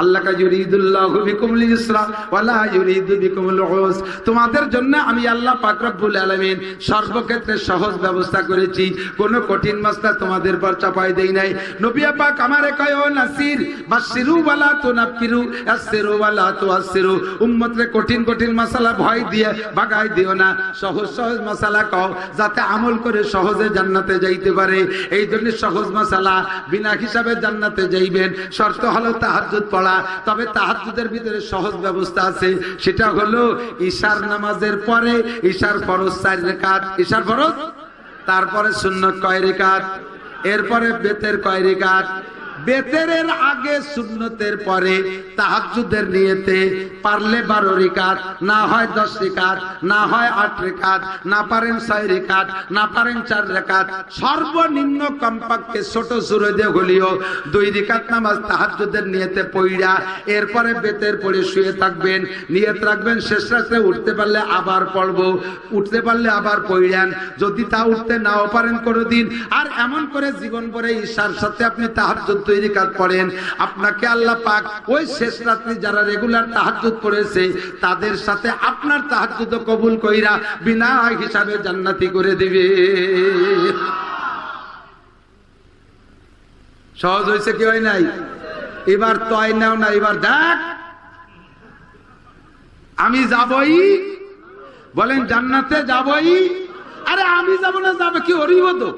আল্লাহ কা ইউরিদুল্লাহু বিকুমুল ইসরা ওয়া লা ইউরিদু বিকুমুল উসর, তোমাদের জন্য আমি আল্লাহ পাক রব্বুল আলামিন সর্বক্ষেত্রে সহজ ব্যবস্থা করেছি, কোনো কঠিন মাসলা তোমাদের পর চাপাই দেই নাই। নবী পাক আমারে কয় ও নাসির বাশিরু ওয়া লা তুনাফিরু ইয়াসসিরু ওয়া লা তুআসসিরু, উম্মতরে কঠিন কঠিন মাসালা ভয় দিয়ে ভাগাই দিও না, সহজ সহজ মাসালা কও যাতে আমল করে সহজে জান্নাতে যাইতে পারে। এই জন্য সহজ মাসালা বিনা হিসাবে জান্নাতে যাইবেন। শর্ত হলো তাহাজ্জুদ পড়া, তবে তাহাজ্জুদের ভিতরে সহজ ব্যবস্থা আছে, সেটা হলো ইশার নামাজের পরে ইশার ফরজ 4 রাকাত, ইশার ফরজ, তারপরে সুন্নত কয় রাকাত, এরপরে বেতের কয় রাকাত, বেতেরের আগে সুন্নতের পরে তাহাজ্জুদের নিয়তে পারলে 12 রাকাত, না হয় 10 রাকাত, না হয় 8 রাকাত, না পারেন 6 রাকাত, না পারেন 4 রাকাত, সর্বনিম্ন কমপক্ষে ছোট সূরা দিয়ে হলিও 2 রাকাত নামাজ তাহাজ্জুদের নিয়তে পড়া এরপরে বেতের পড়ে শুয়ে থাকবেন, নিয়ত রাখবেন শেষ রাতে উঠতে পারলে আবার পড়বো, উঠতে পারলে আবার পড়েন, যদি তা উঠতে নাও পারেন কোনোদিন, আর এমন করে জীবন ভরে ঈশার সাথে আপনি তাহাজ্জুদ 2 রাকাত পড়েন, আপনাকে আল্লাহ পাক ওই শেষ রাত্রি যারা রেগুলার তাহাজ্জুদ পড়েছে তাদের সাথে আপনার তাহাজ্জুদ কবুল কইরা বিনা হিসাবে জান্নাতি করে দিবে। সহজ হয়েছে কি হয় নাই? এবার তয় নাও না, এবার দেখ আমি যাবই, বলেন জান্নাতে যাবই। আরে আমি যাব না, যাবে কি হরিব তো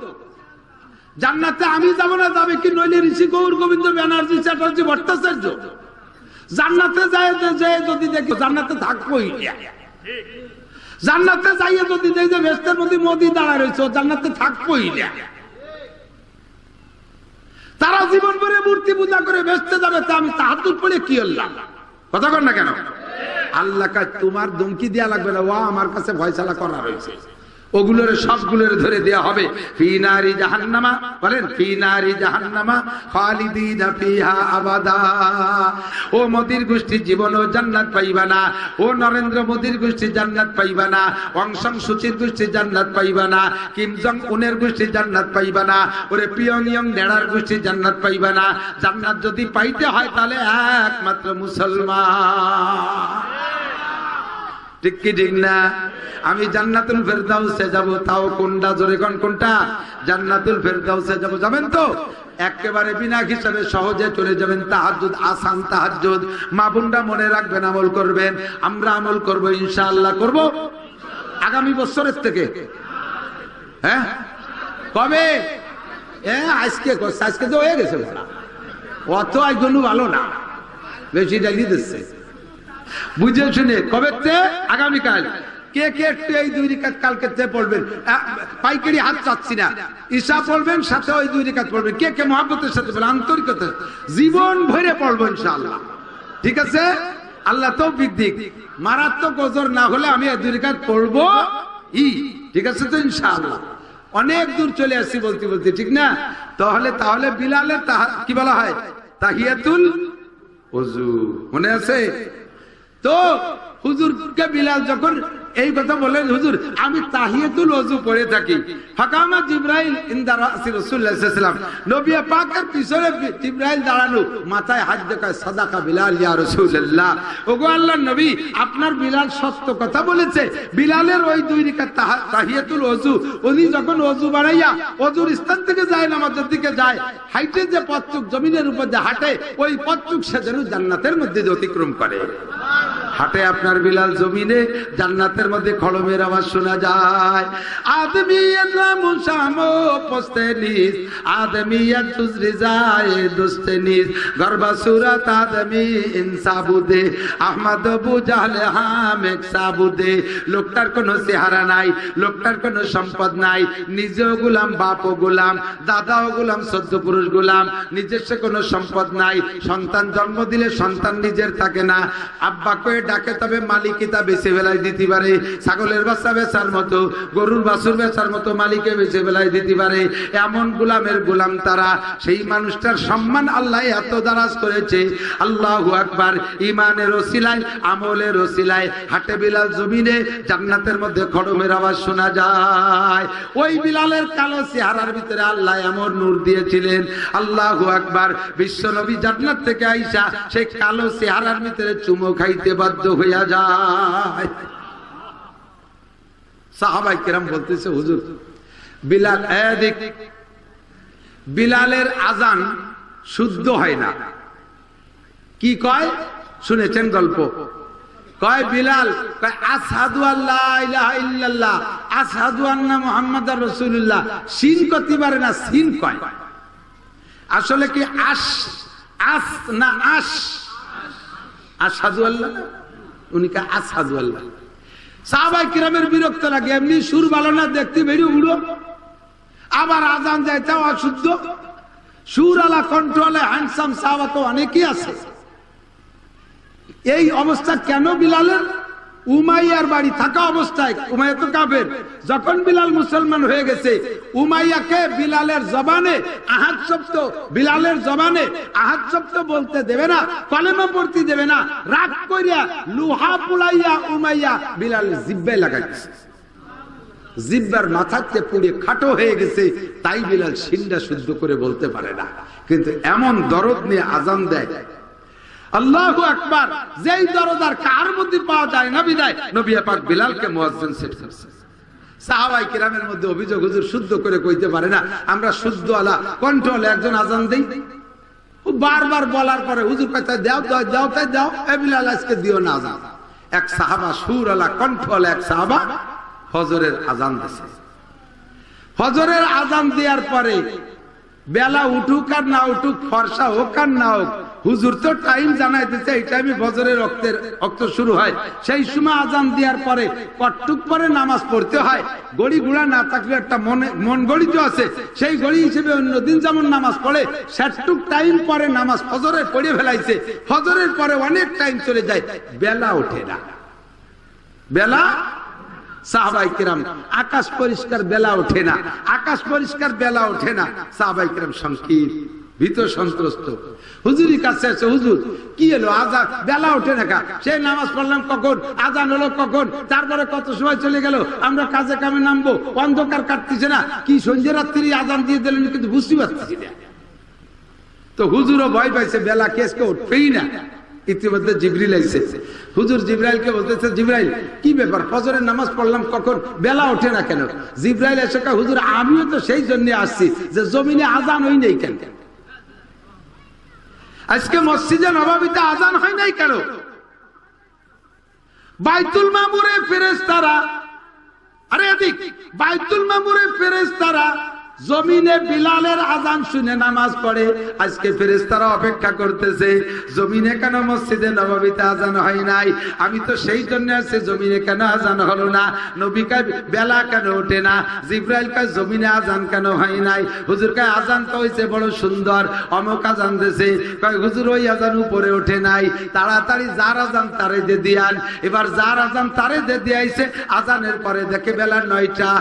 জান্নাতে, আমি যাব না যাবে কি নইলে ঋষি গৌর গোবিন্দ ব্যানার্জি চ্যাটার্জি ভট্টাচার্য জান্নাতে যায় যদি দেখি জান্নাতে থাকবোই, জান্নাতে যাইয়ে যদি দেখি যে বেহেশতের মধ্যে মোদি দাঁড়ায় রয়েছে, জান্নাতে থাকবোই না। তারা জীবন ভরে মূর্তি পূজা করে বেহেশতে যাবে, তা আমি তাহাজ্জুদ পড়ে কি হলাম? কথা কর না কেন? আল্লাহ কা তোমার ধমকি দেয়া লাগবে না, ও আমার কাছে ফয়সালা করা রয়েছে, ওগুলোর সবগুলোর ধরে দেয়া হবে। ফি নারি জাহান্নামা, বলেন ফি নারি জাহান্নামা খালিদিনা ফিহা আবাদা। ও মোদির গোষ্ঠী জীবনও জান্নাত পাইবা না, ও নরেন্দ্র মোদির গোষ্ঠী জান্নাত পাইবা না, অং সান সুচির গোষ্ঠী জান্নাত পাইবা না, কিম জং উনের গোষ্ঠী জান্নাত পাইবা না, ওরে পিয়ং ইয়ং নেড়ার গোষ্ঠী জান্নাত পাইবা না। জান্নাত যদি পাইতে হয় তাহলে একমাত্র মুসলমান। ঠিক কি ঠিক না? আমি জান্নাতুল ফেরদাউসে যাব, তাও কোনটা? জোরে কোন কোনটা? জান্নাতুল ফেরদাউসে যাব। যাবেন তো? একেবারে বিনা হিসাবে সহজে চলে যাবেন। তাহাজ্জুদ আসান, তাহাজ্জুদ মা বোনরা মনে রাখবেন, আমল করবেন। আমরা আমল করব ইনশাআল্লাহ, করব আগামী বছরের থেকে। হ্যাঁ কবে? আজকে আজকে তো হয়ে গেছে, অত একজন ভালো না, বেশি ডালি দিচ্ছে। বুঝে শুনে কবে? আগামীকাল। কে কে একটু এই 2 রাকাত কালকে পড়বেন? পাইকারি হাত চাচ্ছি না, ঈশা পড়বেন সাথে ওই 2 রাকাত পড়বেন। কে কে মহব্বতের সাথে বলেন, আন্তরিকতা, জীবন ভরে পড়বো ইনশাআল্লাহ। ঠিক আছে? আল্লাহ তৌফিক দিক। মারাত্মক ওজর না হলে আমি 2 রাকাত পড়বো। ঠিক আছে তো ইনশাআল্লাহ? অনেক দূর চলে আসছি বলতে বলতে, ঠিক না? তাহলে বিলালের কি বলা হয়? তাহিয়াতুল ওযু মনে আছে তো? হুজুরকে বিলাল যখন এই কথা বলেন, হুজুর আমি তাহিয়াতুল ওযু পড়ে থাকি, ফাকামা জিবরাইল ইনদা রাসি রাসূলুল্লাহ সাল্লাল্লাহু আলাইহি ওয়াসাল্লাম, নবী পাকের পিছনে জিবরাইল দাঁড়ানো, মাথায় হাত দেখায়, সাদাকা বিলাল ইয়া রাসূলুল্লাহ, ওগো আল্লাহর নবী আপনার বিলাল সত্য কথা বলেছে। বিলালের ওই 2 রাকাত তাহিয়াতুল ওযু, উনি যখন ওযু বাড়াইয়া ওযুর স্থান থেকে যায় নামাজের দিকে যায়, হাইটে যে পথটুক জমিনের উপর দিয়ে হাঁটে, ওই পথটুক সে যেন জান্নাতের মধ্যে অতিক্রম করে। হাটে আপনার বিলাল জমিনে, জান্নাতের মধ্যে খড়মের আওয়াজ শোনা যায়। আদমিয়াত মুসামো পোস্তেনিস, আদমিয়াত তুজরি যায় দোস্তেনিস, গরবা সুরাত আদমি ইনসাবুদে, আহমদ আবু জাহল হামেক সাবুদে। লোকটার কোনো চেহারা নাই, লোকটার কোনো সম্পদ নাই, নিজেও গোলাম, বাপও গোলাম, দাদাও গোলাম, 14 পুরুষ গোলাম, নিজস্ব কোনো সম্পদ নাই। সন্তান জন্ম দিলে সন্তান নিজের থাকে না, আব্বা কয়ে ডাকে তবে মালিকই তা বেঁচে বেলায় দিতে পারে। ছাগলের বাচ্চা বেচার মতো, গরুর বাছুর বেচার মতো মালিকে বেঁচে বেলায় দিতে পারে। এমন গোলামের গোলাম তারা। সেই মানুষটার সম্মান আল্লাহ এত দারাজ করেছে। আল্লাহু আকবার। ইমানের ওসিলায়, আমলের ওসিলায় হাটে বিলাল জমিনে জান্নাতের মধ্যে খড়মের আওয়াজ শোনা যায়। ওই বিলালের কালো চেহারার ভিতরে আল্লাহ এমন নূর দিয়েছিলেন। আল্লাহু আকবার। বিশ্ব নবী জান্নাত থেকে আইসা সেই কালো চেহারার ভিতরে চুমো খাইতে বাধ্য হইয়া যায়। সাহাবায়ে কেরাম বলতেছে, হুজুর বিলাল এদিক, বিলালের আজান শুদ্ধ হয় না। কি কয় শুনেছেন গল্প? কয় বিলাল কয় আশহাদু আল্লা ইলাহা ইল্লাল্লাহ আশহাদু আন্না মুহাম্মাদার রাসূলুল্লাহ। সিন কতি পারে না, সিন কয়। আসলে কি আশ আস না আশ? আশহাদু আল্লাহ, উনি কা আশহাদু আল্লাহ। সাহাবায়ে কিরামের বিরক্ত লাগে, এমনি সুর ভালো না, দেখতে বেরিয়ে উড়ো, আবার আজান যাইতেও অশুদ্ধ। সুর আলা কন্ট্রোলে হ্যান্ডসাম সাহাবা তো অনেকেই আছে। এই অবস্থা কেন বিলালের? উমাইয়ার বাড়ি থাকা অবস্থায়, উমাইয়া তো কাফের, যখন বিলাল মুসলমান হয়ে গেছে উমাইয়াকে বিলালের জবানে আহাদ শব্দ, বিলালের জবানে আহাদ শব্দ বলতে দেবে না, কলেমা পড়তে দেবে না। রাগ করিয়া লোহা পুড়াইয়া উমাইয়া বিলালের জিব্বায় লাগাইছে। জিব্বার মাথাতে পুড়ে খাটো হয়ে গেছে, তাই বিলাল সিনটা শুদ্ধ করে বলতে পারে না। কিন্তু এমন দরদ নিয়ে আজান দেয়, আল্লাহু আকবার। যেই দরদ আর কার মধ্যে পাওয়া যায় না, বিদায় নবী পাক বিলালকে মুয়াজ্জিন সেট করেছে। সাহাবায়ে কিরামের মধ্যে অভিযোগ, হুজুর শুদ্ধ করে কইতে পারে না, আমরা শুদ্ধ আলা কন্ট্রোলে একজন আজান দেই। বারবার বলার পরে হুজুর কইতে দাও দাও দাও তাই দাও, এ বিলাল আজকে দিও না আজান। এক সাহাবা সুর আলা কন্ট্রোলে, এক সাহাবা ফজরের আজান দিয়েছে। ফজরের আজান দেওয়ার পরে বেলা উঠুক আর না উঠুক, ফর্সা হোক আর না হোক, হুজুর তো টাইম জানাই দিচ্ছে এই টাইমে ফজরের রক্ত শুরু হয়। সেই সময় আজান দেওয়ার পরে কটটুক পরে নামাজ পড়তে হয়। গড়ি গুড়া না থাকলে একটা মন গড়ি তো আছে, সেই গড়ি হিসেবে অন্যদিন যেমন নামাজ পড়ে সেটুক টাইম পরে নামাজ ফজরে পড়ে ফেলাইছে। ফজরের পরে অনেক টাইম চলে যায়, বেলা ওঠে না। বেলা, সাহাবায়ে কিরাম আকাশ পরিষ্কার, বেলা ওঠে না, আকাশ পরিষ্কার, বেলা ওঠে না। সাহাবায়ে কিরাম সংকীর্ণ, ভীত সন্ত্রস্ত। হুজুরের কাছে আছে, হুজুর কি হলো, আজান বেলা ওঠে না, সেই নামাজ পড়লাম কখন, আজান হলো কখন, তারপরে কত সময় চলে গেল, আমরা কাজে কামে নামবো, অন্ধকার কাটতেছে না, কি সন্ধ্যে রাত্রি আজান দিয়ে দিলেন, কিন্তু বুঝতে পারতেছি না। তো হুজুরও ভয় পাইছে, বেলা কেসকে উঠবেই না। ইতিমধ্যে জিবরিল আইছে। হুজুর জিবরাইলকে বলতেছে, জিবরাইল কি ব্যাপার, ফজরের নামাজ পড়লাম কখন, বেলা ওঠে না কেন? জিবরাইল এসে কয়, হুজুর আমিও তো সেই জন্য আসছি যে জমিনে আজান হই নাই কেন, আজকে মসজিদে নববীতে আজান হয় নাই কেন? বাইতুল মামুরে ফেরেশতারা, আরে এদিক বাইতুল মামুরে ফেরেশতারা জমিনে বিলালের আজান শুনে নামাজ পড়ে। আজকে ফেরেশতারা অপেক্ষা করতেছে জমিনে কেন মসজিদে নববীতে আজান হয় নাই। আমি তো সেই জন্য আসছি জমিনে কেন আজান হলো না। নবী কয় বেলা কেন ওঠে না। জিবরাইল কয় জমিনে আজান কেন হয় নাই। হুজুর কয় আজান তো হইছে বড় সুন্দর, অমুক আজান দিয়েছে। কয় হুজুর ওই আজান উপরে ওঠে নাই, তাড়াতাড়ি যার আজান তারে দে দিয়ান। এবার যার আজান তারে দে দিয়াইছে, আজানের পরে দেখে বেলা 9টা।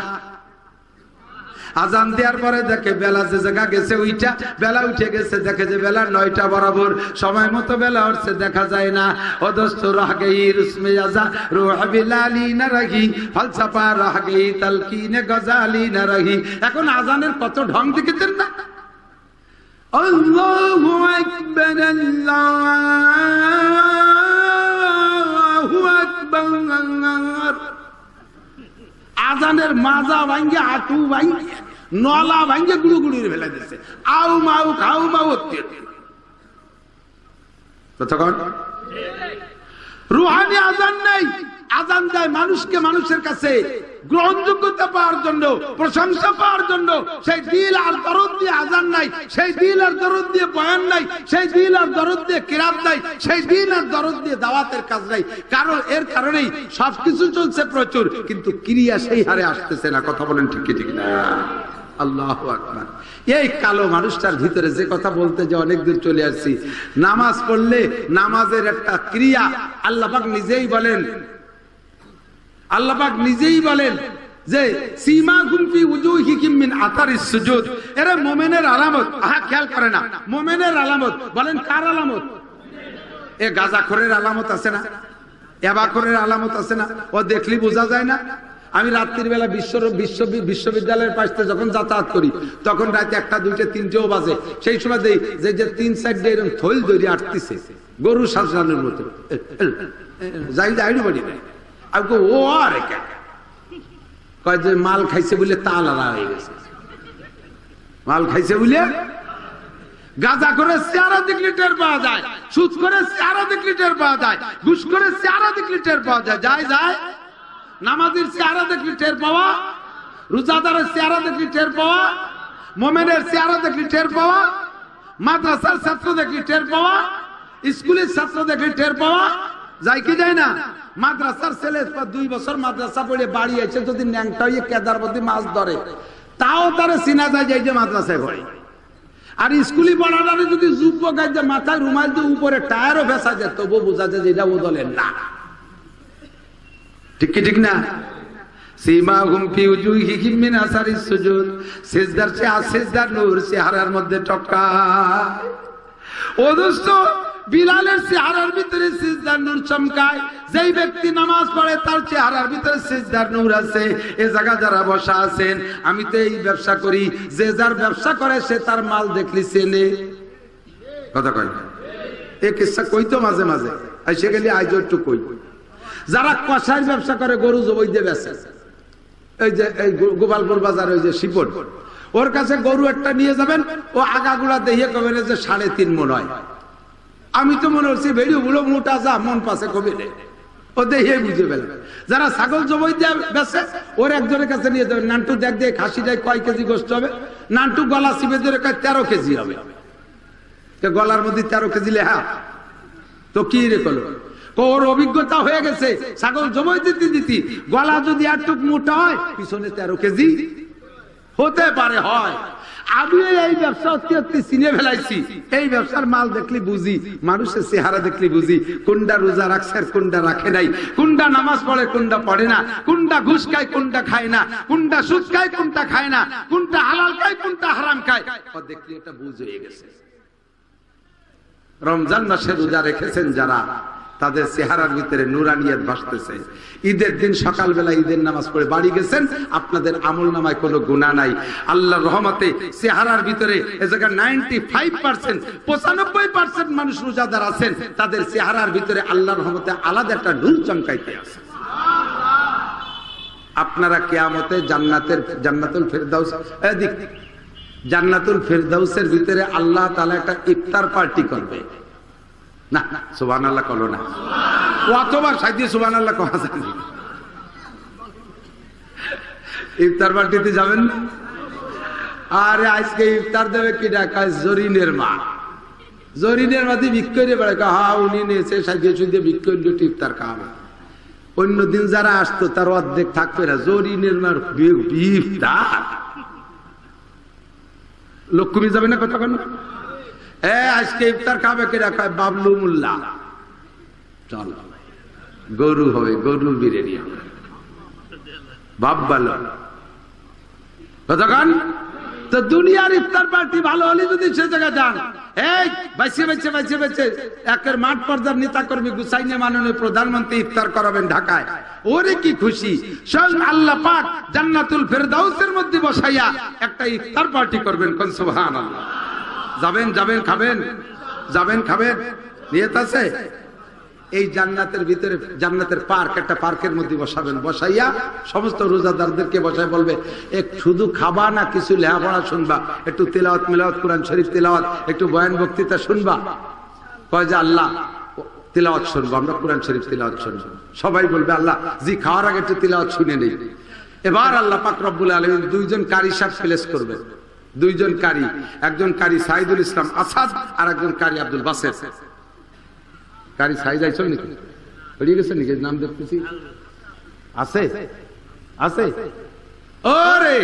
আজান দেওয়ার পরে দেখে বেলা যে জায়গা গেছে ওইটা, বেলা উঠে গেছে, দেখে যে বেলা 9টা বরাবর, সময় মতো বেলা উঠছে দেখা যায় না। অদস্ত রাহ গই রুসমে আজা রুহ বিলালি না রহি, ফলসফা রাহ গই তালকিনে গজালি না রহি। এখন আজানের কত ঢং দেখেছেন না। আল্লাহু আকবার, আল্লাহু আকবার। আজানের মাজা ভাঙ্গে, হাঁটু ভাঙ্গে, নলা ভাঙ্গে গুড়ু গুড়ি ফেলে দিচ্ছে। আউ মাউ খাউ মাউ তখন রুহানি আজান নেই। আজান দেয় মানুষকে মানুষের কাছে গ্রহণযোগ্যতা পাওয়ার জন্য, প্রশংসা পাওয়ার জন্য। সেই দিল আর দরদ দিয়ে আজান নাই, সেই দিল আর দরদ দিয়ে বয়ান নাই, সেই দিল আর দরদ দিয়ে কিরাত নাই, সেই দিল আর দরদ দিয়ে দাওয়াতের কাজ নাই। কারণ এর কারণেই সবকিছু চলছে প্রচুর, কিন্তু ক্রিয়া সেই হারে আসতেছে না। কথা বলেন ঠিক ঠিক না? আল্লাহু আকবার। এই কালো মানুষটার ভিতরে যে কথা বলতে যে অনেক দূর চলে আসছি, নামাজ পড়লে নামাজের একটা ক্রিয়া আল্লাহ পাক নিজেই বলেন, আল্লাহ পাক নিজেই বলেন যে সীমাকুম ফি উজুহিহিম মিন আতারিস সুজুদ, এরা মুমিনের আলামত। খেয়াল করে না, মুমিনের আলামত বলেন কার আলামত? এ গাঁজাখোরের আলামত আছে না, এবাখোরের আলামত আছে না, ও দেখলি বোঝা যায় না। আমি রাত্রির বেলা বিশ্ববিদ্যালয়ের পাশে যখন যাতায়াত করি তখন রাতে 1টা 2টা 3টেও বাজে, সেই সময় দেই যে 3-4 ডে এরকম থইল দড়ি আটতেছে গরু সাজানোর মতো, যাই যাইনি বাড়ি নাই। আর ও আর কয় যে মাল খাইছে বলে তালারা হয়ে গেছে, মাল খাইছে বলে। গাঁজা করে চেহারা দেখলে টের পাওয়া যায়, সুদ করে চেহারা দেখলে টের পাওয়া যায়, ঘুষ করে চেহারা দেখলে টের পাওয়া যায়। যায় যায় নামাজের চেহারা দেখলে টের পাওয়া, রোজাদারের চেহারা দেখলে টের পাওয়া, মোমেনের চেহারা দেখলে টের পাওয়া, মাদ্রাসার ছাত্র দেখলে টের পাওয়া, স্কুলের ছাত্র দেখলে টের পাওয়া যায় কি যায় না? মাদ্রাসার ছেলে 2 বছর মাদ্রাসা পড়ে বাড়ি আছে, যদি ন্যাংটা হয়ে কেদার মধ্যে মাছ ধরে তাও তারা চিনা যায় যে মাদ্রাসায় পড়ে। আর স্কুলে পড়াটারে যদি যুবক যে মাথায় রুমাল দিয়ে উপরে টায়ারও ভেসা যায় তবু বোঝা যায় যে এটা ও দলের না। ঠিক কি ঠিক না? সীমাহুম ফি উজুহিহিম মিন আসারিস সুজুদ, সিজদার সিজদার নূর চেহারার মধ্যে টপকায়। ও দোস্ত, বিলালের চেহারার ভিতরে সিজদার নূর চমকায়। যেই ব্যক্তি নামাজ পড়ে তার চেহারার ভিতরে সিজদার নূর আছে। এই জায়গা যারা বসা আছেন, আমি তো এই ব্যবসা করি, যে যার ব্যবসা করে সে তার মাল দেখলি চেনে। কথা কয় এই কিসা কই তো মাঝে মাঝে আইসে গেলে আইজ একটু কই। যারা কষাইয়ের ব্যবসা করে, গরু জবাই দিয়ে বেচে, এই যে এই গোপালপুর বাজার ওই যে শিপন, ওর কাছে গরু একটা নিয়ে যাবেন, ও আগাগুলা দেখিয়ে কবেন যে 3.5 মণ হয়। আমি তো মনে হচ্ছে বেরিয়ে বুড়ো মোটা যা মন পাশে কবে নেই, ও দেখে বুঝে ফেলবে। যারা ছাগল জবাই দিয়ে বেচে, ওর একজনের কাছে নিয়ে যাবেন, নান্টু দেখ দিয়ে খাসিটাই কয় কেজি গোস্ত হবে, নান্টু গলা চিপে ধরে 13 কেজি হবে। গলার মধ্যে 13 কেজি লেহা তো কি রে করলো, ওর অভিজ্ঞতা হয়ে গেছে ছাগল জবাই দিতে দিতে গলা যদি একটুক মোটা হয় পিছনে 13 কেজি হতে পারে হয়। আমি এই ব্যবসা অত্যন্ত চিনে ফেলাইছি। এই ব্যবসার মাল দেখলে বুঝি, মানুষের চেহারা দেখলে বুঝি কোনটা রোজা রাখছে আর কোনটা রাখে নাই, কোনটা নামাজ পড়ে কোনটা পড়ে না, কোনটা ঘুষ খায় কোনটা খায় না, কোনটা সুদ খায় কোনটা খায় না, কোনটা হালাল খায় কোনটা হারাম খায়, দেখলে এটা বুঝ হয়ে গেছে। রমজান মাসে রোজা রেখেছেন যারা, তাদের চেহারার ভিতরে নুরানিয়ত ভাসতেছে। ঈদের দিন সকালবেলা ঈদের নামাজ পড়ে বাড়ি গেছেন, আপনাদের আমল নামায় কোনো গুনাহ নাই। আল্লাহর রহমতে চেহারার ভিতরে এ জায়গায় 95%, 95% মানুষ রোজাদার আছেন, তাদের চেহারার ভিতরে আল্লাহর রহমতে আলাদা একটা নূর চমকাইতে আছে। আপনারা কিয়ামতে জান্নাতুল ফেরদাউস, এদিক জান্নাতুল ফেরদাউসের ভিতরে আল্লাহ তাআলা একটা ইফতার পার্টি করবে। না সুবহানাল্লাহ কলো না, অতবার সাইদি সুবহানাল্লাহ কওয়া যায় না। ইফতার পার্টিতে যাবেন না? আরে আজকে ইফতার দেবে কি ডাকা? জরিনের মা, জরিনের মাঝে বিক্রি বেড়ে, হা উনি নিয়েছে সাজিয়ে সুজিয়ে বিক্রি ইফতার খাওয়াবে। অন্যদিন যারা আসতো তার অর্ধেক থাকবে না, জরিনের মার ইফতার। লক্ষ্মী যাবে না কথা কেন? আজকে ইফতার খাবে কে রাখা? বাবলু মোল্লা। চল গরু হবে, গরু বিরিয়ানি হবে, বাপ ভালো কতক্ষণ তো। দুনিয়ার ইফতার পার্টি ভালো হলে যদি সে জায়গায় যান, এই বাইছে বাইছে বাইছে বাইছে একের মাঠ পর্যায়ের নেতা কর্মী গুছাই নিয়ে মাননীয় প্রধানমন্ত্রী ইফতার করাবেন ঢাকায়, ওরে কি খুশি। স্বয়ং আল্লাহ পাক জান্নাতুল ফেরদাউসের মধ্যে বসাইয়া একটা ইফতার পার্টি করবেন। কোন সুবহানাল্লাহ। যাবেন যাবেন খাবেন, যাবেন খাবেন, নিয়ত আছে। এই জান্নাতের ভিতরে জান্নাতের পার্ক, একটা পার্কের মধ্যে বসাবেন, বসাইয়া সমস্ত রোজাদারদেরকে বসায় বলবে, এক শুধু খাবা না, কিছু লেখাপড়া শুনবা, একটু তেলাওয়াত মেলাওয়াত কোরআন শরীফ তেলাওয়াত, একটু বয়ান বক্তৃতা শুনবা। কয় যে আল্লাহ তেলাওয়াত শুনবো, আমরা কোরআন শরীফ তেলাওয়াত শুনবো। সবাই বলবে আল্লাহ জি খাওয়ার আগে একটু তেলাওয়াত শুনে নেই। এবার আল্লাহ পাক রব্বুল আলামিন 2 জন কারি সাহেব প্লেস করবেন, 2 জন কারি, একজন কারি সাইদুল ইসলাম আসাদ আর একজন কারি আব্দুল বাসের। কারি সাইদ আইসল নাকি? বেরিয়ে গেছে নাকি? নাম দেখতেছি আছে আছে। ওরে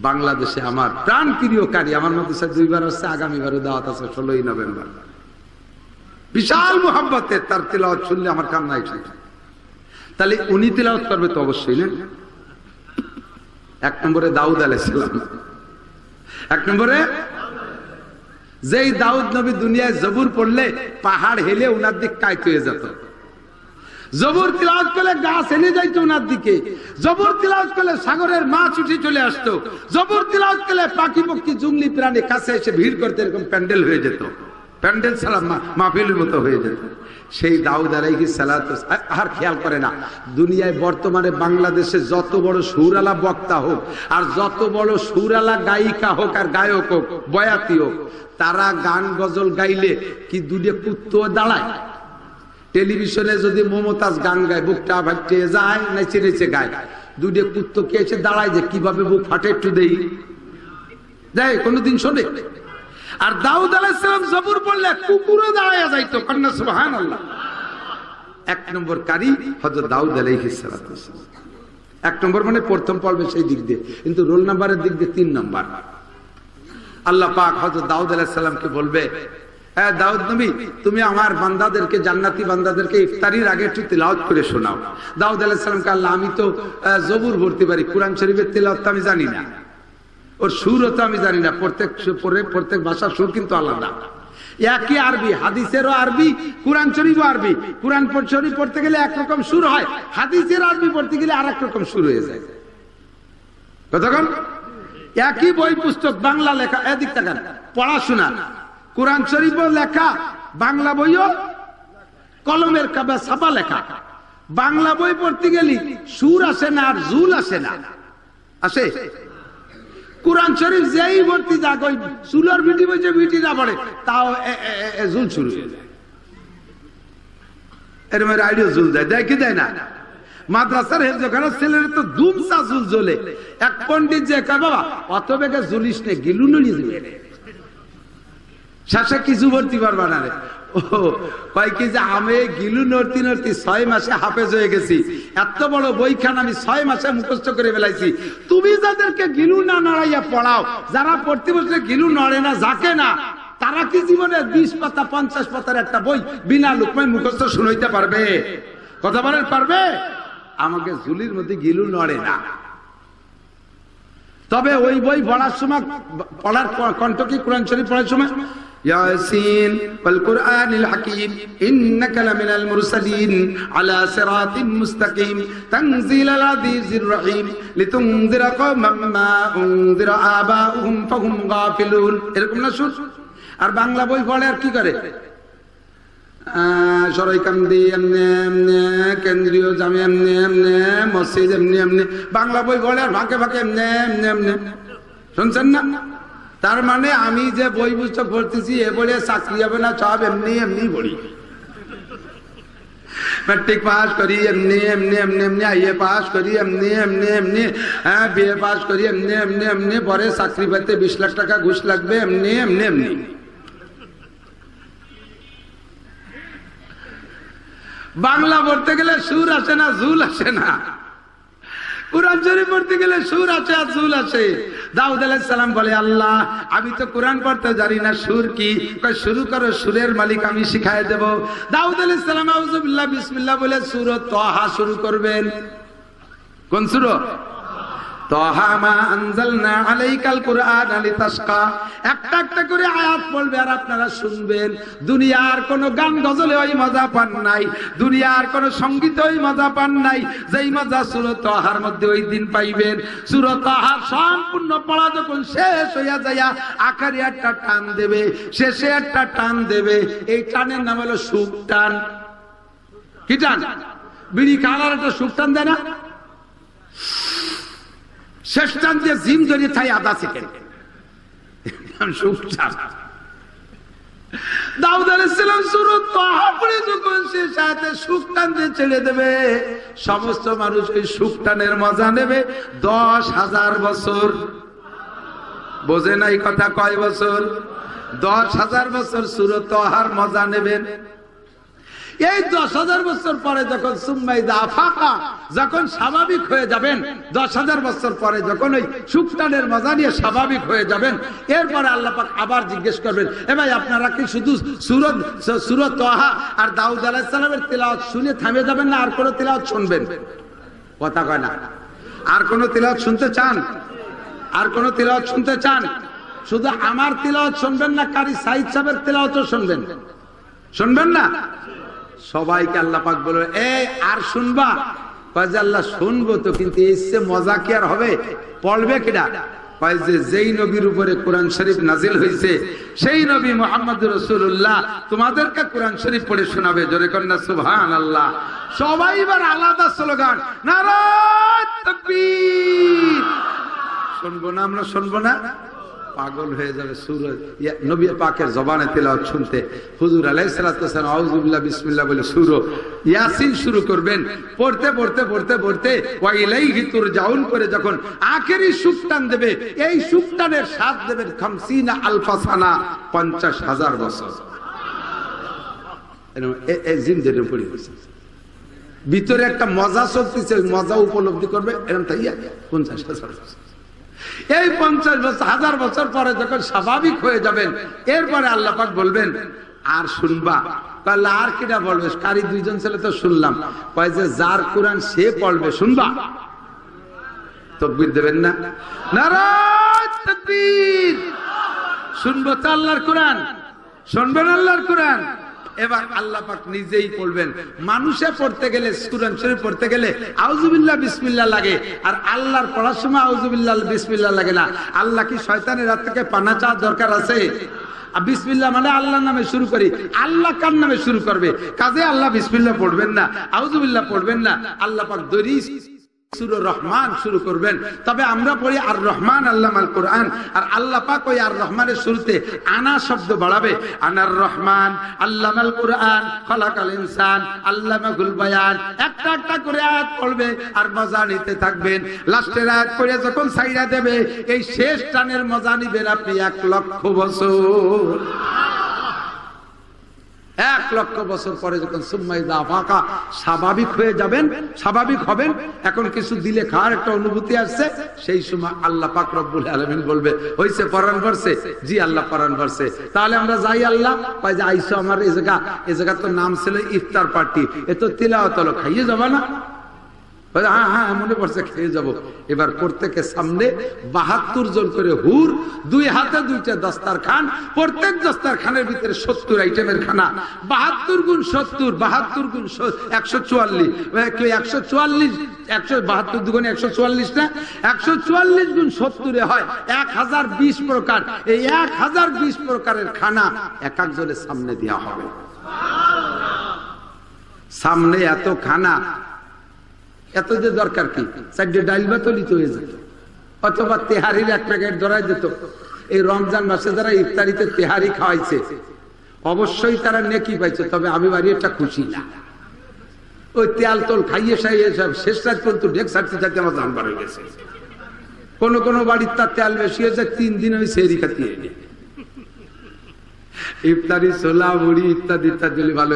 বাংলাদেশে আমার প্রাণ প্রিয় কারি, আমার মাদ্রাসায় 2 বার আসছে, আগামীবারও দাওয়াত আছে 16ই নভেম্বর। বিশাল মোহাব্বতের, তার তিলাওয়াত শুনলে আমার কান্না এসে। তাহলে উনি তিলাওয়াত করবে তো অবশ্যই না। 1 নম্বরে দাউদ আলাইহিস সালাম। 1 নম্বরে যেই দাউদ নবী দুনিয়ায় জবুর পড়লে পাহাড় হেলে উনার দিক কায়িত হয়ে যেত। জবুর তিলাওয়াত করলে গাছ এনে যাইতো উনার দিকে। জবুর তিলাওয়াত করলে সাগরের মাছ উঠে চলে আসতো। জবুর তিলাওয়াত করলে পাখি পক্ষী জঙ্গলি প্রাণী কাছে এসে ভিড় করতে এরকম প্যান্ডেল হয়ে যেত। প্যান্ডেল ছাড়া মাহফিলের মতো হয়ে যেত। সেই দাউদ আলাইহিস সালাত আর খেয়াল করে না, দুনিয়ায় বর্তমানে বাংলাদেশে যত বড় সুরালা বক্তা হোক আর যত বড় সুরালা গায়িকা হোক আর গায়ক হোক বয়াতি হোক, তারা গান গজল গাইলে কি দুনিয়া কুত্তো দাঁড়ায়? টেলিভিশনে যদি মমতাজ গান গায় বুকটা ফাটে যায়, নেচে নেচে গায়, দুনিয়া কুত্তো কে এসে দাঁড়ায় যে কিভাবে বুক ফাটে একটু দেই দেয়? কোনদিন শোনে? আর দাউদ আলাইহিস সালাম জবুর পড়লে কুকুরও দাঁড়ায়া যাইতো। কন্যা সুবহানাল্লাহ। 1 নম্বর কারি হযরত দাউদ আলাইহিস সালাম। 1 নম্বর মানে প্রথম পড়বে সেই দিক দিয়ে, কিন্তু রোল নাম্বারের দিক দিয়ে 3 নম্বর। আল্লাহ পাক হযরত দাউদ আলাইহিস সালামকে বলবে, হ্যাঁ দাউদ নবী, তুমি আমার বান্দাদেরকে, জান্নাতি বান্দাদেরকে ইফতারির আগে একটু তিলাওয়াত করে শোনাও। দাউদ আলাইহিস সালামকে আল্লাহ, আমি তো জবুর পড়তে পারি, কোরআন শরীফের তিলাওয়াত আমি জানি না, ওর সুরও তো আমি জানি না। প্রত্যেক ভাষার সুর কিন্তু আলাদা। একই আরবি, হাদিসেরও আরবি, কোরআন শরীফও আরবি। কোরআন শরীফ পড়তে গেলে একরকম সুর হয়, হাদিসের আরবি পড়তে গেলে আর এক রকম সুর হয়ে যায়। কতক্ষণ? একই বই পুস্তক, বাংলা লেখা, এদিক তাকান, পড়াশোনা, কোরআন শরীফও লেখা, বাংলা বইও কলমের কাবা ছাপা লেখা। বাংলা বই পড়তে গেলে সুর আসে না আর জুল আসে না, আসে? কোরআন শরীফ যেই ভর্তি যাক, ওই সুলার বিটি বলছে বিটি না পড়ে, তাও জুল শুরু হয়ে যায়। এরম আইডিও জুল দেয়, দেয় কি দেয় না? মাদ্রাসার হেফজখানার ছেলের তো দুমসা জুল জ্বলে। এক পন্ডিত যে কয়, বাবা অত বেগে জুলিস নে, গিলু নড়ি যাবে, শেষে কিছু ভর্তি পারবা না রে। ও কয় কি যে আমি গিলু নড়তি নড়তি 6 মাসে হাফেজ হয়ে গেছি, এত বড় বইখান আমি 6 মাসে মুখস্থ করে ফেলাইছি। তুমি যাদেরকে গিলু না নড়াইয়া পড়াও, যারা পড়তে বসলে গিলু নড়ে না, যাকে না, তারা কি জীবনে 20 পাতা 50 পাতার একটা বই বিনা লোকমায় মুখস্থ শুনাইতে পারবে? কথা বলেন, পারবে? আমাকে ঝুলির মধ্যে গিলু নড়ে না। তবে ওই বই পড়ার সময়, পড়ার কণ্ঠ কি কোরআন শরীফ পড়ার সময়, ইয়াসিন ওয়াল কুরআনিল হাকীম ইন্নাকা লামিনাল মুরসালিন আলা সিরাতিম মুস্তাকিম তানজিলাল আজিজির রহিম লিতুনজিরা কওমান মা উনজিরা আবাউহুম ফাহুম গাফিলুন। এরকম না সুর? আর বাংলা বই পড়ে আর কি করে? সরাইকান্দি এমনি এমনি, কেন্দ্রীয় জামে এমনি এমনি, মসজিদ এমনি এমনি, বাংলা বই পড়ে আর ফাঁকে ফাঁকে এমনি এমনি এমনি। শুনছেন না? তার মানে আমি যে বই পুস্তক পড়তেছি এ বলে চাকরি হবে না, সব এমনি এমনি পড়ি। मैट्रिक पास करी एमने एमने एमने एमने आईए पास करी एमने एमने एमने बीए पास करी एमने एमने एमने परे चाकरी पाते 20 लाख टाका घुष लागबे एमने एमने एमने। बांगला पढ़ते गेले सुर आसे ना झुल आसे ना, कुरान शरीफ पढ़ते गेले सुर आसे और झुल आसे। दाऊद अलैहिस सलाम बोले अल्लाह अभी तो कुरान पढ़ते जानी ना सुर की, कोई शुरू करो सुरेर मालिक आमी शिखाए देबो। दाऊद अलैहिस सलाम आउज़ु बिल्लाह बिस्मिल्लाह बोले सूरत तोहा शुरू करबेन। কোন সূরা? তহা মা আনজালনা আলাইকাল কুরআন লিতাশকা। একটা একটা করে আয়াত পড়বে আর আপনারা শুনবেন। দুনিয়ার কোন গান গজলে ওই মজা পান নাই, দুনিয়ার কোন সঙ্গীতে ওই মজা পান নাই যেই মজা সূরা তহার মধ্যে ওই দিন পাইবেন। সূরা তহার সম্পূর্ণ পড়া যখন শেষ হইয়া যায় আকারে একটা টান দেবে, শেষে একটা টান দেবে। এই টানের নাম হলো সুখ টান। কি টান? বিড়ি খাওয়ার একটা সুখ টান দেয় না? শেষ টান দিয়ে জিম ধরিয়ে থাই আদা সেকেন্ড সুখ টান। দাউদ আলাইহিস সালাম সূরা তাহা পড়ে যখন শেষ আয়াতে সুখ টান দিয়ে ছেড়ে দেবে, সমস্ত মানুষ এই সুখ টানের মজা নেবে 10,000 বছর। বোঝে নাই কথা? কয় বছর? 10,000 বছর সূরা তাহার মজা নেবেন। এই 10,000 বছর পরে যখন সুম্মাইদা আফাকা, যখন স্বাভাবিক হয়ে যাবেন, 10,000 বছর পরে যখন ওই সুখটানের মজা নিয়ে স্বাভাবিক হয়ে যাবেন, এরপরে আল্লাহ পাক আবার জিজ্ঞেস করবেন, এ ভাই আপনারা কি শুধু সূরা তাহা আর দাউদ আলাইহিস সালামের তিলাওয়াত শুনে থামে যাবেন না আর কোন তিলাওয়াত শুনবেন? কথা কয় না। আর কোন তিলাওয়াত শুনতে চান? আর কোন তিলাওয়াত শুনতে চান? শুধু আমার তিলাওয়াত শুনবেন না, কারি সাইদ সাহেবের তিলাওয়াতও শুনবেন? শুনবেন না? সবাইকে আল্লাহ পাক বলবে, এই আর শুনবা? কয় যে আল্লাহ শুনবো তো, কিন্তু এর চেয়ে মজা কি আর হবে? পড়বে কিনা? কয় যে যেই নবীর উপরে কোরআন শরীফ নাজিল হয়েছে সেই নবী মুহাম্মদুর রাসূলুল্লাহ তোমাদেরকে কোরআন শরীফ পড়ে শোনাবে। জোরে করেন না সুবহানাল্লাহ। সবাই এবার আলাদা স্লোগান, নারায়ে তাকবীর। শুনবো না আমরা? শুনবো না? পাগল হয়ে যাবে সূরা নবী পাকের জবানে তেলাওয়াত শুনতে। হুজুর আলাইহিস সালাতু ওয়াস সালাম আউযু বিল্লাহি বিসমিল্লাহ বলে সূরা ইয়াসিন শুরু করবেন। পড়তে পড়তে পড়তে পড়তে ওয়া ইলাইহি তুরজাউন করে যখন আখেরি সুক্তান দেবে, এই সুক্তানের স্বাদ দেবেন 50 আলফা সানা, 50,000 বছর। এই জিন্দেরে পড়ে গেছে, ভিতরে একটা মজা চলতেছে, মজা উপলব্ধি করবে এরকম তাই 50,000 বছর। এই 50,000 বছর পরে যখন স্বাভাবিক হয়ে যাবেন, এরপরে আল্লাহ পাক বলবেন, আর শুনবা? তাহলে আর কিটা বলবে? কারি দুইজন ছেলে তো শুনলাম। কয় যে যার কোরআন সে পড়বে, শুনবা? তাকবীর দেবেন না? নারায়ে তাকবীর। শুনবো তো আল্লাহর কোরআন, শুনবেন আল্লাহর কোরআন। এবার আল্লাহ পাক নিজেই পড়বেন। মানুষে পড়তে গেলে, কোরআন শরীফ পড়তে গেলে আউযুবিল্লাহ বিসমিল্লাহ লাগে, আর আল্লাহর পড়ার সময় আউযুবিল্লাহ বিসমিল্লাহ লাগে না। আল্লাহ কি শয়তানের হাত থেকে পানা চাওয়ার দরকার আছে? বিসমিল্লাহ মানে আল্লাহর নামে শুরু করি, আল্লাহ কার নামে শুরু করবে? কাজে আল্লাহ বিসমিল্লাহ পড়বেন না, আউযুবিল্লাহ পড়বেন না। আল্লাহ পাক দরিস সূরা রহমান শুরু করবেন। তবে আমরা পড়ি আর রহমান আল্লামাল কোরআন, আর আল্লাহ পাক ওই আর রহমানের শুরুতে আনা শব্দ বাড়াবে। আনার রহমান আল্লামাল কোরআন খালাকাল ইনসান আল্লামাহুল বায়ান। একটা একটা করে আয়াত পড়বে আর মজা নিতে থাকবেন। লাস্টের আয়াত পড়ে যখন সাইরা দেবে, এই শেষ টানের মজা নিবেন আপনি 1,00,000 বছর। 1,00,000 বছর পরে যখন সুম্মাইদা আফাকা স্বাভাবিক হয়ে যাবেন, স্বাভাবিক হবেন, এখন কিছু দিলে খাওয়ার একটা অনুভূতি আসছে, সেই সময় আল্লাহ পাক রব্বুল আলামিন বলবে, হইছে পরান ভরছে? জি আল্লাহ পরান ভরছে। তাহলে আমরা যাই আল্লাহ? কয় যে আইসো আমার এই জায়গা তো নাম ছিল ইফতার পার্টি, এ তো তিলাওয়াত হলো, খাইয়ে যাবা না? হ্যাঁ হ্যাঁ মনে পড়ছে, খেয়ে যাবো। এবার প্রত্যেকের সামনে 72 জন করে হুর, 2 হাতে 2টা দস্তারখান, প্রত্যেক দস্তারখানের ভিতরে 70 আইটেমের খানা। 72 গুণ 70, 72 গুণ 144, 144, 172 দুগুণে 144 না, 144 গুণ 70 হয় 1020 প্রকার। এই 1020 প্রকারের খানা এক একজনের সামনে দেওয়া হবে। সামনে এত খানা, এত যে দরকার কি? 4 ডাইল বা তলিত হয়ে যেত, অথবা তেহারির 1 প্যাকেট ধরাই যেত। এই রমজান মাসে যারা ইফতারিতে তেহারি খাওয়াইছে অবশ্যই তারা নেকি পাইছে, তবে আমি বাড়ি একটা খুশি না। ওই তেল তোল খাইয়ে সাইয়ে সব শেষ রাত পর্যন্ত ডেক ছাড়তে ছাড়তে আমার জান বার হয়ে গেছে। কোন বাড়ির তার তেল বেশি হয়েছে, 3 দিন ওই সেহরি খাতিয়ে ইফতারি ছোলা মুড়ি ইত্যাদি ইত্যাদি ভালো।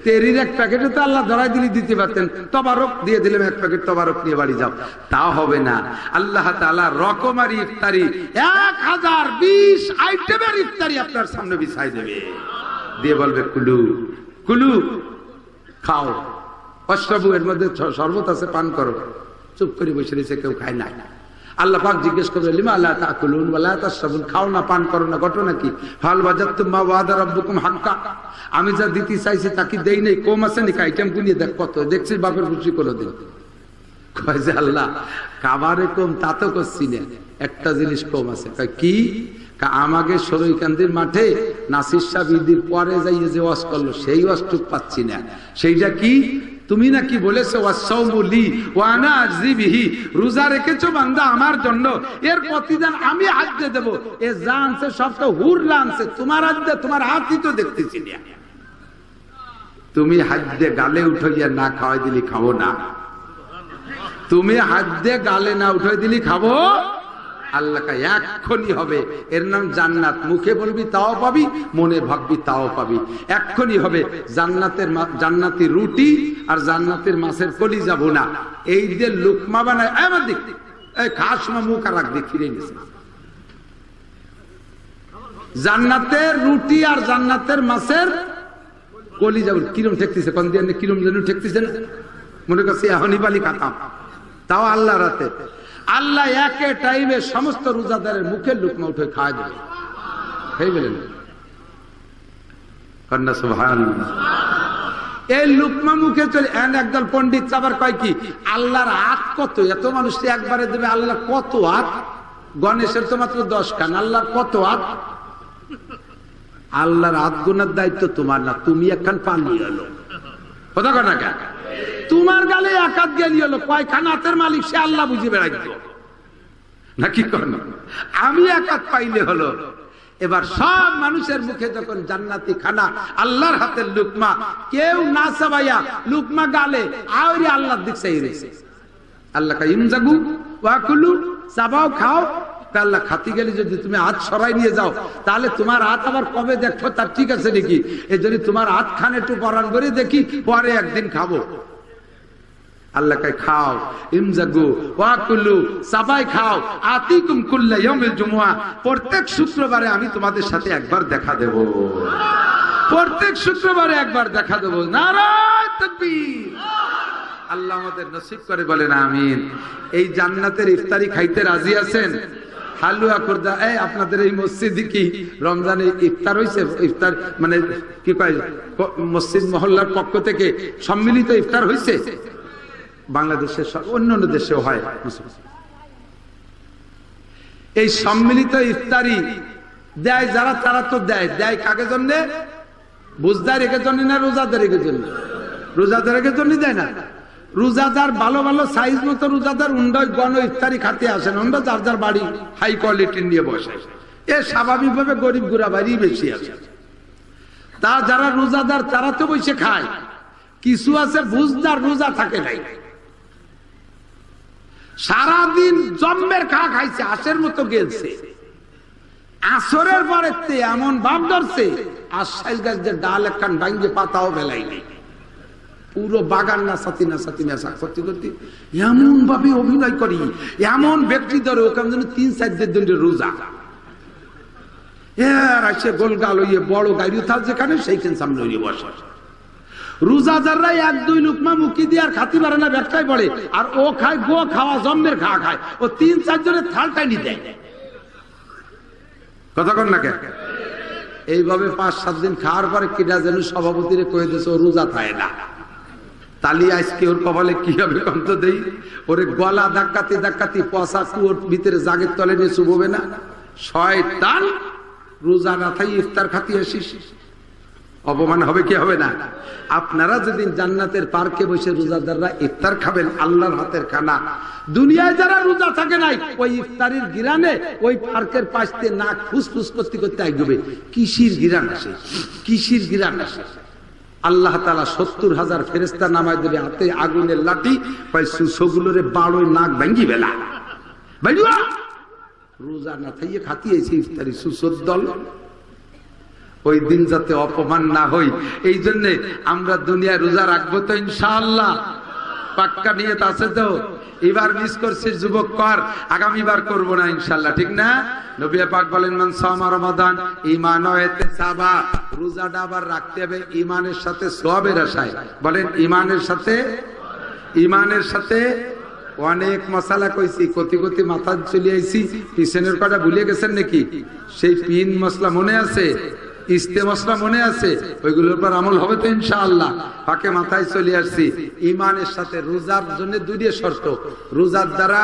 তেরির 1 প্যাকেটে তো আল্লাহ ধরাই দিলে দিতে পারতেন, তবারক দিয়ে দিলাম 1 প্যাকেট, তবারক নিয়ে বাড়ি যাও, তাও হবে না। আল্লাহ তাআলা রকমারি ইফতারি 1020 আইটেমের ইফতারি আপনার সামনে বিছাই দেবে, দিয়ে বলবে কুলু কুলু খাও, অশ্রবু এর মধ্যে শরবত আছে পান করো। চুপ করে বসে রয়েছে, কেউ খায় না। আল্লাহ পাক জিজ্ঞেস করবে, লিমা লা তাকুলুন ওয়া লা তাশরাবুন, খাও না পান করো না, ঘটনা কি? হাল ওয়াজাদতুম মা ওয়াদা রাব্বুকুম হাক্কা, আমি যা দিতে চাইছি তা কি দেই নাই? কম আছে নাকি? আইটেম গুনিয়ে দেখ কত, দেখছিস বাপের খুশি করে দিন। কয় যে আল্লাহ খাবারে কম তা তো করছি না, একটা জিনিস কম আছে। কয় কি? আমাকে সরইকান্দির মাঠে নাসির সাহেব ঈদের পরে যাইয়ে যে ওয়াজ করলো, সেই ওয়াজটুক পাচ্ছি না। সেইটা কি? তুমি নাকি বলেছো রোজা রেখেছো বান্দা আমার জন্য, এর প্রতিদান আমি হাতে দেবো। এ যা আনছে সব তো হুরলা আনছে, তোমার হাতে, তোমার হাতই তো দেখতেছি না। তুমি হাত দিয়ে গালে উঠাইয়া না খাওয়াই দিলি খাবো না, তুমি হাত দিয়ে গালে না উঠাই দিলি খাবো। আল্লাহ এক্ষুনি হবে, এর নাম জান্নাত। মুখে বলবি তাও পাবি, মনে ভাববি তাও পাবি, এক্ষুনি হবে। জান্নাতি রুটি আর জান্নাতের মাছের কলিজা ভুনা, এই যে লুকমা বানায় আমার দিক এই খাস মুখ আর রাখ দিক ফিরে নিছে। জান্নাতের রুটি আর জান্নাতের মাছের কলিজা কিরম ঠেকতেছে, কোন দিয়ে কিরম যেন ঠেকতেছে না, মনে করছে এখনই বালি খাতাম, তাও আল্লাহ রাতে। আল্লাহ একে টাইমে সমস্ত রোজাদারের মুখে লুকমা উঠে খাওয়া যাবে। এই বলেন কন্যা সুবহানাল্লাহ। এই লুকমা মুখে চলে একদল পন্ডিত আবার কয় কি আল্লাহর হাত কত, এত মানুষ একবারে দেবে, আল্লাহর কত হাত? গণেশের তো মাত্র 10 কান, আল্লাহর কত হাত? আল্লাহর হাত গুনার দায়িত্ব তোমার না, তুমি একখান পালিয়ে এলো কথা কথা কে তোমার গালে এক হাত গেলি হলো, কয়খান হাতের মালিক সে আল্লাহ বুঝে বেড়াইতো নাকি? আমি এক হাত পাইলে হলো। এবার সব মানুষের মুখে যখন জান্নাতি খানা, আল্লাহর হাতের লুকমা, কেউ না চাবাইয়া লুকমা গালে আওরে আল্লাহর দিক চাই রয়েছে। আল্লাহ কা ইমজাগু ওয়াকুলু, চাবাও খাও। আল্লাহ খাতি গেলে যদি তুমি হাত সরাই নিয়ে যাও, তাহলে তোমার হাত আবার কবে দেখো তার ঠিক আছে নাকি? এই যদি তোমার হাত খান একটু পরান করে দেখি, পরে একদিন খাবো। আল্লাহ কে খাও, ইমজাগু ওয়াকুলু, সাবাই খাও, আতিকুম কুল্লা ইয়াউমিল জুমআ, প্রত্যেক শুক্রবারে আমি তোমাদের সাথে একবার দেখা দেব, প্রত্যেক শুক্রবারে একবার দেখা দেব। নারায়ে তাকবীর। আল্লাহ আমাদের নসিব করে বলেন আমিন। এই জান্নাতের ইফতারি খাইতে রাজি আছেন? হালুয়া খুরদা আপনাদের এই মসজিদে কি রমজানে ইফতার হইছে? ইফতার মানে কি কয়, মসজিদ মহল্লার পক্ষ থেকে সম্মিলিত ইফতার হইছে? বাংলাদেশের অন্যান্য দেশেও হয়। এই সম্মিলিত ইফতারি দেয় যারা, তারা তো দেয় কাকে জন্য? বুঝদারের জন্য না রোজাদারের জন্য? রোজাদারের জন্য দেয় না। রোজাদার ভালো ভালো সাইজ মতো রোজাদার উন্ডয় গণ ইফতারি খাতে আসেন, অন্য যার যার বাড়ি হাই কোয়ালিটি নিয়ে বসে। এ স্বাভাবিকভাবে গরিব গুড়া বাড়ি বেশি আছে। তা যারা রোজাদার তারা তো বসে খায়। কিছু আছে বুঝদার, রোজা থাকে নাই, সারাদিন জম্মের খাইছে, আশের মতো গেলছে। আসরের পরে এমন ভাব ধরছে আশাইল গাছ যে ডাল একখান ভাঙ্গে পাতাও বেলাই নেই, পুরো বাগান নাচাতি করতে করতে এমন ভাবে অভিনয় করি, এমন ব্যক্তি ধরে ওখান জন্য 3-4 দিন রোজা। সে গোলগাল হইয়ে বড় গাড়ি থাক যেখানে সেইখানে সামনে হইয়ে বসে। রোজাদাররা 1-2 লুকমা মুখি দিয়ে আর খাতি পারে না, ব্যবসায় পড়ে। আর ও খায় গো খাওয়া জম্মের খায়, ও 3-4 জনের থালটাই নি দেয়। কথা কন না কেন? এইভাবে 5-7 দিন খাওয়ার পরে কিনা যেন সভাপতিরে কয়ে দিয়েছে ও রোজা খায় না। তালি আজকে ওর কপালে কি হবে কন্ত দেই? ওরে গলা ধাক্কাতে পচা কুয়োর ভিতরে জাগের তলে নিয়ে চুববে না? শয়তান, রোজা না থাই ইফতার খাতি আসিস, অপমান হবে কি হবে না? আপনারা যেদিন জান্নাতের পার্কে বসে রোজাদাররা ইফতার খাবেন, আল্লাহর হাতের খানা, দুনিয়ায় যারা রোজা থাকে নাই ওই ইফতারির গিরানে ওই পার্কের পাশে নাক ফুসফুস করতে করতে আসবে। কিসির গিরান আসে, কিসির গিরান আসে? আল্লাহ তাআলা 70,000 ফেরেশতা নামায় দেবে, হাতে আগুনের লাঠি, কয় সুসগুলোরে বাড়োয় নাক ভাঙ্গি বেলা ভাইয়া। রোজা না থাইয়ে খাতি আইছে ইফতারি সুসর দল। ওই দিন যাতে অপমান না হই, এই জন্য আমরা দুনিয়ায় রোজা রাখবো তো ইনশাআল্লাহ, পাক্কা নিয়ত আছে তো? এবার মিস করছিস যুবক কর, আগামীবার করবো না ইনশাআল্লাহ, ঠিক না? নবী পাক বলেন মান সামা রমাদান ঈমানান ওয়া ইহতিসাবা, রোজাটা আবার রাখতে হবে ঈমানের সাথে, সওয়াবের আশায়। বলেন ঈমানের সাথে। অনেক মশালা কইছি, কতি মাথা চলে আইছি, পিছনের কটা ভুলে গেছেন নাকি? সেই পিন মশলা মনে আছে, ইস্তে মশলা মনে আছে? ওইগুলোর পর আমল হবে তো ইনশাআল্লাহ। ফাঁকে মাথায় চলে আসছি ঈমানের সাথে। রোজার জন্য 2 শর্ত। রোজার দ্বারা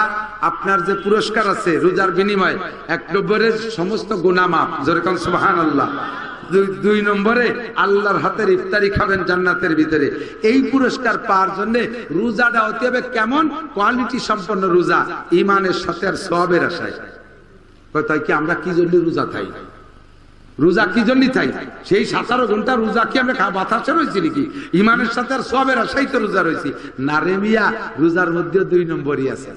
আপনার যে পুরস্কার আছে, রোজার বিনিময়ে 1 নম্বরের সমস্ত গুনাহ মাফ, যেরকম সুবহানাল্লাহ। 2 নম্বরে আল্লাহর হাতের ইফতারি খাবেন জান্নাতের ভিতরে। এই পুরস্কার পাওয়ার জন্য রোজাটা হতে হবে কেমন? কোয়ালিটি সম্পন্ন রোজা, ঈমানের সাথে আর সওয়াবের আশায়। তাই কি আমরা কি জন্য রোজা থাই? রোজা কি জন্য থাই? সেই 17 ঘন্টা রোজা কি আমরা বাতাসে রয়েছি নাকি? ঈমানের সাথে আর সওয়াবের আশায় তো রোজা রয়েছি না রে মিয়া। রোজার মধ্যে 2 নম্বরই আছে।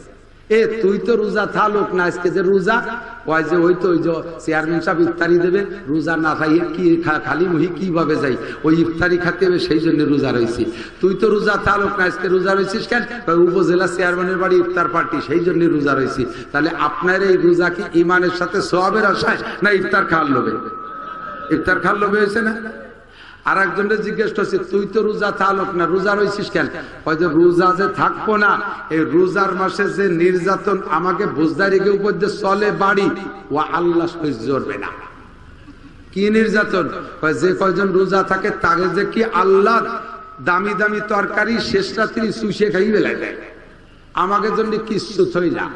তুই তো রোজা থালোক না, আজকে যে রোজা ওই যে চেয়ারম্যান সাহেব ইফতারি দেবে, রোজা না খাইয়ে কি খালি মুহি কিভাবে যাই, ওই ইফতারি খাতে হবে, সেই জন্য রোজা রয়েছি। তুই তো রোজা থালোক না, আজকে রোজা রয়েছিস কেন? উপজেলা চেয়ারম্যানের বাড়ি ইফতার পার্টি, সেই জন্য রোজা রয়েছি। তাহলে আপনার এই রোজা কি ইমানের সাথে সওয়াবের আশায় না ইফতার খাওয়ার লোভে? ইফতার খাওয়ার লোভে হয়েছে না? আর একজনের জিজ্ঞেস করছে, তুই তো রোজা থালোক না, রোজা রয়েছিস কেন? হয়তো রোজা যে থাকবো না, এই রোজার মাসে যে নির্যাতন আমাকে বোঝদায় রেখে উপর দিয়ে চলে বাড়ি, ও আল্লাহ সহ্য করবে না। কি নির্যাতন? যে কয়জন রোজা থাকে তাকে যে কি আল্লাহ দামি দামি তরকারি শেষ রাত্রি শুষে খাই বেলায় দেয়, আমাকে জন্য কিচ্ছু থই না।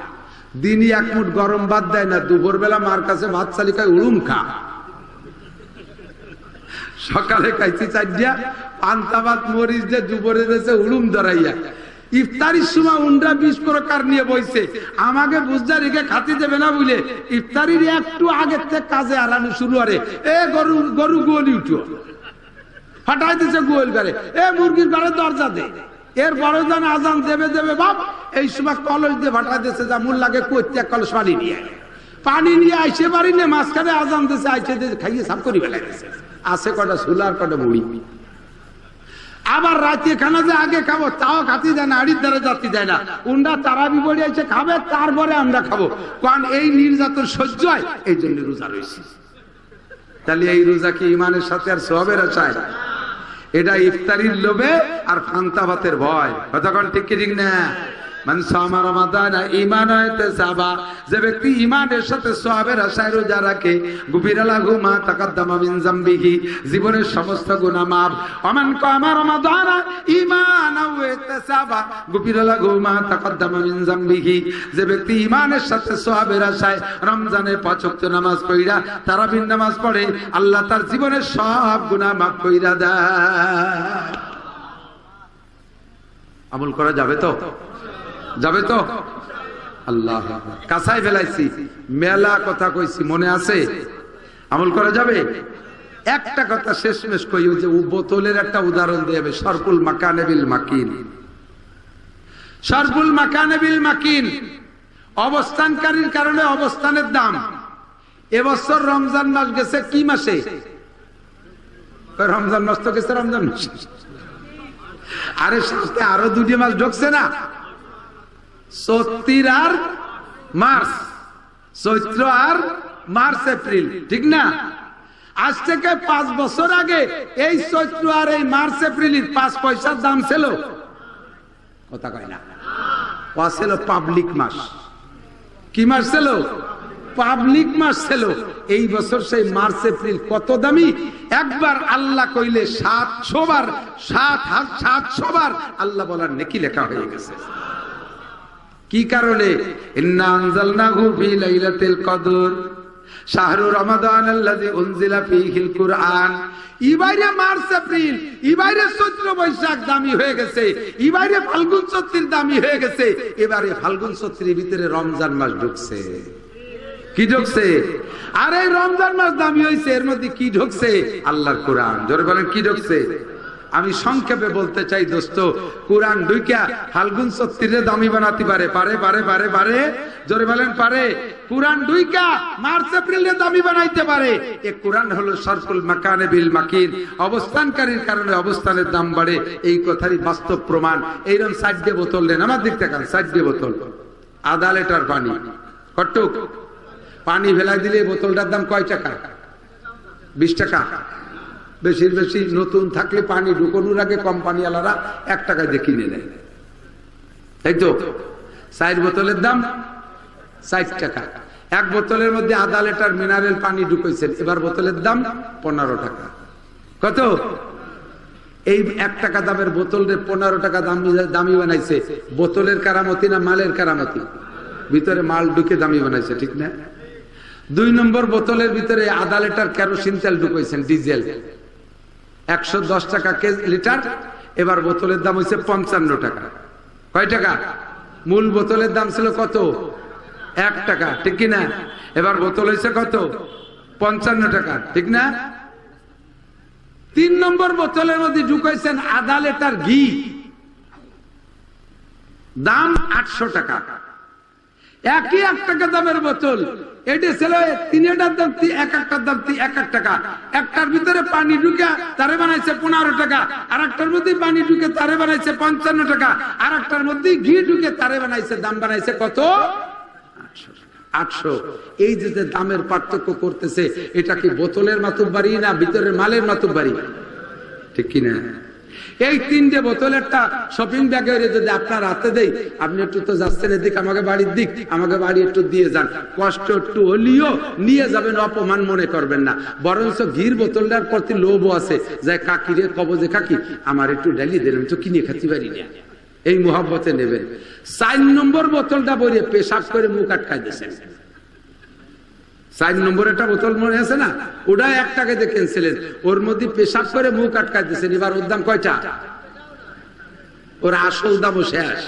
দিনই এক মুঠ গরম ভাত দেয় না, দুপুর বেলা মার কাছে ভাত চালিকায় উড়ুম খা, সকালে খাইছি চারটা পান্তা ভাত মরিচ দিয়ে, দুপুরে দিয়েছে উড়ুম ধরাইয়া। ইফতারির সময় উন্ডা 20 প্রকার নিয়ে বইছে, আমাকে বুঝা রেখে খাতে দেবে না বলে ইফতারির একটু আগের থেকে কাজে আরানো শুরু করে। গরু গরু গোয়ালি উঠো, ফাটাই দিচ্ছে গোয়াল গাড়ে, মুরগির গাড়ে দরজা দে, এর বড় জন আজান দেবে দেবে বাপ, এই সময় কলস দিয়ে ফাটাই দিচ্ছে, যা মূল লাগে করতে কলস পানি নিয়ে আইসে পারি না, মাঝখানে আজান দিচ্ছে, আইসে খাইয়ে সাফ করি বেলা দিচ্ছে। আছে কটা সুলার কটা মুড়ি। আবার রাতে খানা যে আগে খাবো তাও খাতি দেয় না, আড়ির দ্বারা যাত্রী দেয় না, উন্ডা তারাবি বড়ি এসে খাবে, তারপরে আমরা খাবো। কারণ এই নির্যাতন সহ্য হয়, এই জন্য রোজা রয়েছি। তাহলে এই রোজা কি ইমানের সাথে আর সওয়াবের আশায়? এটা ইফতারির লোভে আর ফান্তা ভাতের ভয়। কতক্ষণ ঠিক কি ঠিক না? মান সামা রমাদান ঈমানান ওয়া ইহতিসাবা, যে ব্যক্তি ঈমানের সাথে সওয়াবের আশায় রোজা রাখে, গুফিরা লাহু মা তাকাদ্দামা মিন যামবিহি, জীবনের সমস্ত গুনাহ maaf। ওমান কামা রমাদান ঈমানান ওয়া ইহতিসাবা, গুফিরা লাহু মা তাকাদ্দামা মিন যামবিহি, যে ব্যক্তি ঈমানের সাথে সওয়াবের আশায় রমজানে 5 ওয়াক্ত নামাজ পড়া, তারাবির নামাজ পড়ে, আল্লাহ তার জীবনের সব গুনাহ maaf কইরা দেয়। আমল করা যাবে তো? যাবে তো? আল্লাহ কাছাই ফেলাইছি, মেলা কথা কইছি, মনে আছে? আমল করা যাবে? একটা কথা শেষমেশ কই, ওই যে বোতলের একটা উদাহরণ দেবে, শরফুল মাকানে বিল মাকিন। শরফুল মাকানে বিল মাকিন, অবস্থানকারীর কারণে অবস্থানের দাম। এবছর রমজান মাস গেছে কি মাসে? রমজান মাস তো গেছে রমজান মাস, আরে সাথে আরো 2টি মাস ঢুকছে না, চৈত্র আর মার্চ, চৈত্র আর মার্চ এপ্রিল, ঠিক না? আজ থেকে 5 বছর আগে এই চৈত্র আর এই মার্চ এপ্রিলের 5 পয়সার দাম ছিল? কথা কয় না। ও ছিল পাবলিক মাস। কি মাস ছিল? পাবলিক মাস ছিল। এই বছর সেই মার্চ এপ্রিল কত দামি? একবার আল্লাহ কইলে 700 বার, 700 বার আল্লাহ বলার নেকি লেখা হয়ে গেছে। কি কারণে? ইন্না আনজালনাহু ফি লাইলাতিল কদর, শাহরু রমাদান আল্লাযী উনজিলা ফীহিল কুরআন। ইবাইরে মার্চ এপ্রিল, ইবাইরে চৈত্র বৈশাখ দামি হয়ে গেছে, ইবাইরে ফাল্গুন চৈত্র দামি হয়ে গেছে, এবারে ফাল্গুন চৈত্রের ভিতরে রমজান মাস ঢুকছে। কি ঢুকছে? আর এই রমজান মাস দামি হয়েছে, এর মধ্যে কি ঢুকছে? আল্লাহর কোরআন। জোরে বলেন কি ঢুকছে? আমি সংক্ষেপে বলতে চাই দোস্ত, কোরআন ঢুইকা ফাল্গুন চৈত্রে দামি বানাতে পারে? পারে পারে পারে পারে? জোরে বলেন পারে? কোরআন ঢুইকা মার্চ এপ্রিলে দামি বানাইতে পারে। এই কোরআন হলো শরফুল মাকানে বিল মাকিন, অবস্থানকারীর কারণে অবস্থানের দাম বাড়ে, এই কথারই বাস্তব প্রমাণ। এইরকম 4 বোতল নেন, আমার দিক থেকে 4 বোতল, আধা লিটার পানি, কটুক পানি ফেলাই দিলে বোতলটার দাম কয় টাকা? 20 টাকা। বেশির বেশি নতুন থাকলে পানি ঢুকানোর আগে কোম্পানিওয়ালারা 1 টাকায় দিয়ে কিনে নেয়, তাই তো? 4 বোতলের দাম 60 টাকা। 1 বোতলের মধ্যে আধা লিটার মিনারেল পানি ঢুকাইছেন, এবার বোতলের দাম 15 টাকা। কত? এই 1 টাকা দামের বোতলে 15 টাকা দামি বানাইছে। বোতলের কারামতি না মালের কারামতি? ভিতরে মাল ঢুকে দামি বানাইছে, ঠিক না? 2 নম্বর বোতলের ভিতরে আধা লিটার কেরোসিন তেল ঢুকাইছেন, ডিজেল, 110 টাকা লিটার। এবার বোতলের দাম হয়েছে 55 টাকা। কয় টাকা? মূল বোতলের দাম ছিল কত? 1 টাকা, ঠিক কিনা? এবার বোতল হয়েছে কত? 55 টাকা, ঠিক না? 3 নম্বর বোতলের মধ্যে ঢুকাইছেন আধা লিটার ঘি, দাম 800 টাকা। একই 1 টাকা দামের বোতল, এটা ছিল 3টার দাম এক একটার দাম 1 টাকা। একটার ভিতরে পানি ঢুকে তারে বানাইছে 15 টাকা, আর একটার মধ্যে পানি ঢুকে তারে বানাইছে 55 টাকা, আর একটার মধ্যে ঘি ঢুকে তারে বানাইছে দাম বানাইছে কত? 800। এই যে দামের পার্থক্য করতেছে, এটা কি বোতলের মাতুব্বারি না ভিতরের মালের মাতুব্বারি? ঠিক কিনা? এই 3টে বোতলেরটা শপিং ব্যাগে যদি আপনার হাতে দেই, আপনি একটু তো যাচ্ছেন এদিক, আমাকে বাড়ির দিক, আমাকে বাড়ি একটু দিয়ে যান, কষ্ট একটু হলিও নিয়ে যাবেন, অপমান মনে করবেন না। বরঞ্চ ঘির বোতলটার প্রতি লোভও আছে, যে কাকিরে কবজে কাকি আমার একটু ডালি দেন, তো কিনে খাতে পারি না, এই মোহাব্বতে নেবেন। 4 নম্বর বোতলটা ভরে পেশাব করে মুখ আটকাই দিয়েছেন। 4 নম্বর একটা বোতল মনে আছে না, ওটা 1 টাকা দিয়ে কিনছিলেন, ওর মধ্যে পেশাব করে মুখ আটকাই দিয়েছেন। এবার ওর দাম কয়টা? ওর আসল দামও শেষ,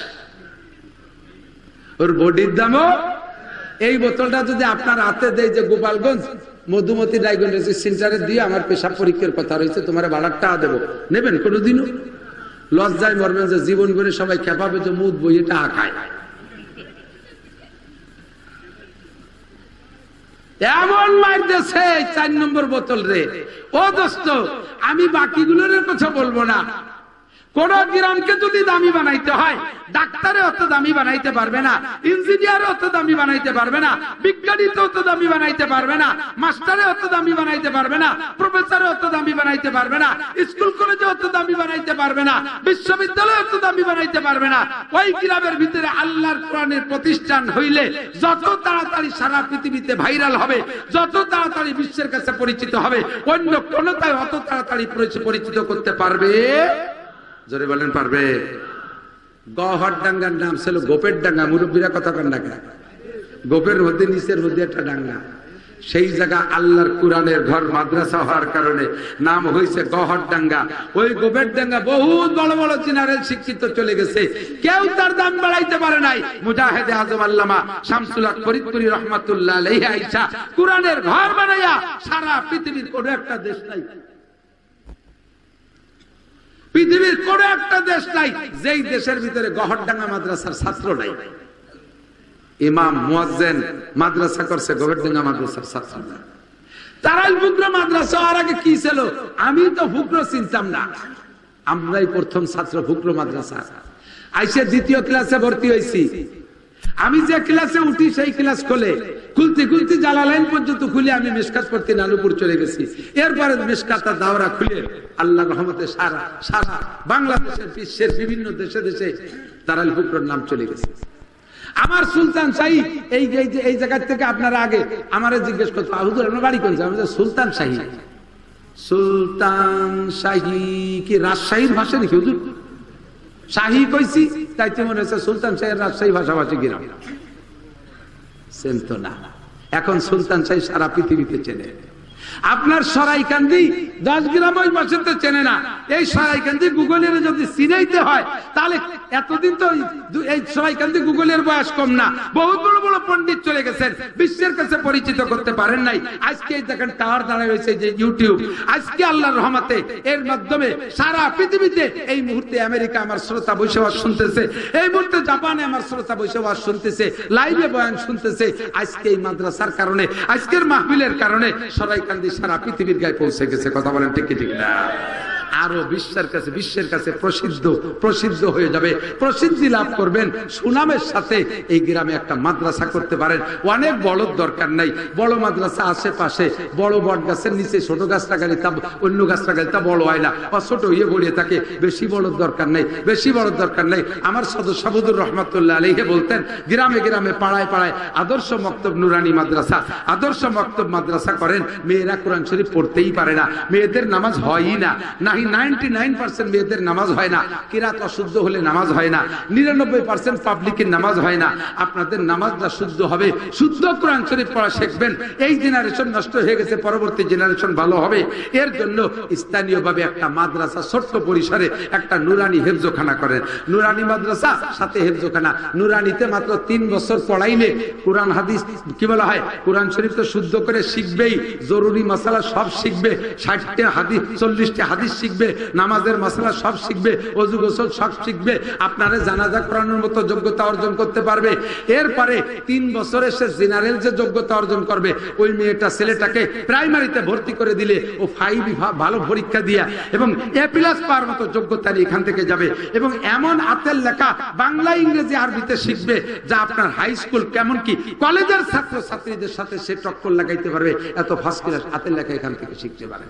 ওর বডির দামও। এই বোতলটা যদি আপনার হাতে দেয় যে গোপালগঞ্জ মধুমতি ডায়াগনস্টিক সেন্টারে দিয়ে আমার পেশাব পরীক্ষার কথা রয়েছে, তোমার ভাড়ার টাকা দেবো, নেবেন? কোনোদিনও লজ্জায় মরবেন যে জীবন করে সবাই খেপাবে যে মুখ বইয়ে টাকা খায়। এমন মার দেশে 4 নম্বর বোতল রে। ও দোস্ত, আমি বাকিগুলোর কথা বলবো না। কোন গ্রামকে যদি দামি বানাইতে হয়, ডাক্তারে অত দামি বানাইতে পারবে না, ইঞ্জিনিয়ারে অত দামি বানাইতে পারবে না, বিজ্ঞানীতে অত দামি বানাইতে পারবে না, মাস্টারে অত দামি বানাইতে পারবে না, প্রফেসরে অত দামি বানাইতে পারবে না, স্কুল কলেজে অত দামি বানাইতে পারবে না, বিশ্ববিদ্যালয়ে অত দামি বানাইতে পারবে না। ওই গ্রামের ভিতরে আল্লাহর কোরআনের প্রতিষ্ঠান হইলে যত তাড়াতাড়ি সারা পৃথিবীতে ভাইরাল হবে, যত তাড়াতাড়ি বিশ্বের কাছে পরিচিত হবে, অন্য কোনটাই অত তাড়াতাড়ি পরিচিত করতে পারবে? জোরে বলেন পারবে? গহর ডাঙ্গার নাম ছিল গোপের ডাঙ্গা। মুরব্বীরা কথা কন ডাঙ্গা, গোপের মধ্যে নিচের মধ্যে একটা ডাঙ্গা। সেই জায়গা আল্লাহর কোরআনের ঘর মাদ্রাসা হওয়ার কারণে নাম হয়েছে গহর ডাঙ্গা। ওই গোপের ডাঙ্গা বহুত বড় বড় জেনারেল শিক্ষিত চলে গেছে, কেউ তার দাম বাড়াইতে পারে নাই। মুজাহিদে আজম আল্লামা শামসুল হক ফরিদপুরি রহমাতুল্লাহ আলাইহি আইসা কোরআনের ঘর বানাইয়া সারা পৃথিবীর কোন একটা দেশ নাই, পৃথিবীর কোন একটা দেশ নাই যেই দেশের ভিতরে গহরডাঙ্গা মাদ্রাসার ছাত্র নাই। ইমাম মুয়াজ্জিন মাদ্রাসা করছে, গহরডাঙ্গা মাদ্রাসার ছাত্র না। তারাই ফুকরা মাদ্রাসা আর আগে কি ছিল আমি তো ফুকরা চিনতাম না, আমরাই প্রথম ছাত্র ফুকরা মাদ্রাসা। আইসে 2য় ক্লাসে ভর্তি হয়েছি। আমি যে ক্লাসে উঠি সেই ক্লাস খুলতে খুলতে জালালাইন পর্যন্ত খুলে আমি মিশকাত পড়তে নানুপুর চলে গেছি। এরপরে মিশকাতের দাওরা খুলে আল্লাহর রহমতে সারা সারা বাংলাদেশের বিশ্বের বিভিন্ন দেশে দেশে দারুল ফুকরার নাম চলে গেছে। আমার সুলতান শাহী এই জায়গা থেকে আপনারা আগে আমারে জিজ্ঞেস করতো, হুজুর আপনার বাড়ি কোন? আমি সুলতান শাহী। সুলতান শাহী কি রাজশাহীর ভাষা নাকি হুজুর? শাহী কইছি তাইতে মনে হচ্ছে সুলতান শাহের রাজশাহী ভাষাভাষী গ্রাম। সেম তো না। এখন সুলতান শাহী সারা পৃথিবীতে চেনে। আপনার সরাইকান্দি 10 গ্রাম ওই বছরতে চেনে না। এই সরাইকান্দি গুগলের যদি চিনাইতে হয় তাহলে এতদিন তো এই সরাইকান্দি গুগলের বয়স কম না, বহুত বড় বড় পণ্ডিত চলে গেছেন, বিশ্বের কাছে পরিচিত করতে পারেন নাই। আজকে দেখেন টাওয়ার দাঁড়ায় হয়েছে যে ইউটিউব। আজকে আল্লাহর রহমতে এর মাধ্যমে সারা পৃথিবীতে এই মুহূর্তে আমেরিকা আমার শ্রোতা বসে ওয়াজ শুনতেছে, এই মুহূর্তে জাপানে আমার শ্রোতা বসে ওয়াজ শুনতেছে, লাইভে বয়ান শুনতেছে। আজকে এই মাদ্রাসার কারণে, আজকের মাহফিলের কারণে সরাইকান্দি সারা পৃথিবীর গায়ে পৌঁছে গেছে। কথা বলেন ঠিক ঠিক না? আরো বিশ্বের কাছে প্রসিদ্ধ হয়ে যাবে, প্রসিদ্ধি লাভ করবেন। সুনামের সাথে এই গ্রামে একটা মাদ্রাসা করতে পারেন। অনেক বড় দরকার নাই, বড় মাদ্রাসা আশেপাশে, বড় বট গাছের নিচে ছোট গাছ লাগালে তা অন্য গাছ লাগালে তা বড় হয় না, বা ছোট ইয়ে গড়িয়ে থাকে। বেশি বড় দরকার নাই। আমার সদস্য আবুদুর রহমাতুল্লাহ আলাইহি বলতেন, গ্রামে গ্রামে পাড়ায় পাড়ায় আদর্শ মক্তব নুরানি মাদ্রাসা, আদর্শ মক্তব মাদ্রাসা করেন। মেয়েরা কোরআন শরীফ পড়তেই পারে না, মেয়েদের নামাজ হয়ই না, 99% মেয়েদের নামাজ হয় না, কিরাত অশুদ্ধ হলে নামাজ হয় না, 99% পাবলিকের নামাজ হয় না। আপনাদের নামাজটা শুদ্ধ হবে, শুদ্ধ কোরআন শরীফ পড়া শিখবেন। এই জেনারেশন নষ্ট হয়ে গেছে, পরবর্তী জেনারেশন ভালো হবে। এর জন্য স্থানীয়ভাবে একটা মাদ্রাসা ছোট্ট পরিসরে একটা নুরানি হেফজখানা করেন। নুরানি মাদ্রাসা সাথে হেফজখানা। নুরানিতে মাত্র 3 বছর পড়াইলে কোরআন হাদিস কি বলা হয়, কোরআন শরীফ তো শুদ্ধ করে শিখবেই, জরুরি মাসালা সব শিখবে, 60টা হাদিস 40টা হাদিস শিখবে, শিখবে, নামাজের মাসলা সব শিখবে, ওযু গোসল সব শিখবে, আপনারে জানাজা করানোর মতো যোগ্যতা অর্জন করতে পারবে। এরপরে 3 বছরে সে জেনারেল যে যোগ্যতা অর্জন করবে, ওই মেয়েটা ছেলেটাকে প্রাইমারিতে ভর্তি করে দিলে ও 5 ভালো পরীক্ষা দিয়া এবং A+ পাওয়ার মতো যোগ্যতা নিয়ে এখান থেকে যাবে এবং এমন হাতের লেখা বাংলা ইংরেজি আরবিতে শিখবে যা আপনার হাই স্কুল কেমন কি কলেজের ছাত্র ছাত্রীদের সাথে সে টক্কর লাগাইতে পারবে। এত ফার্স্ট ক্লাস হাতের লেখা এখান থেকে শিখতে পারে।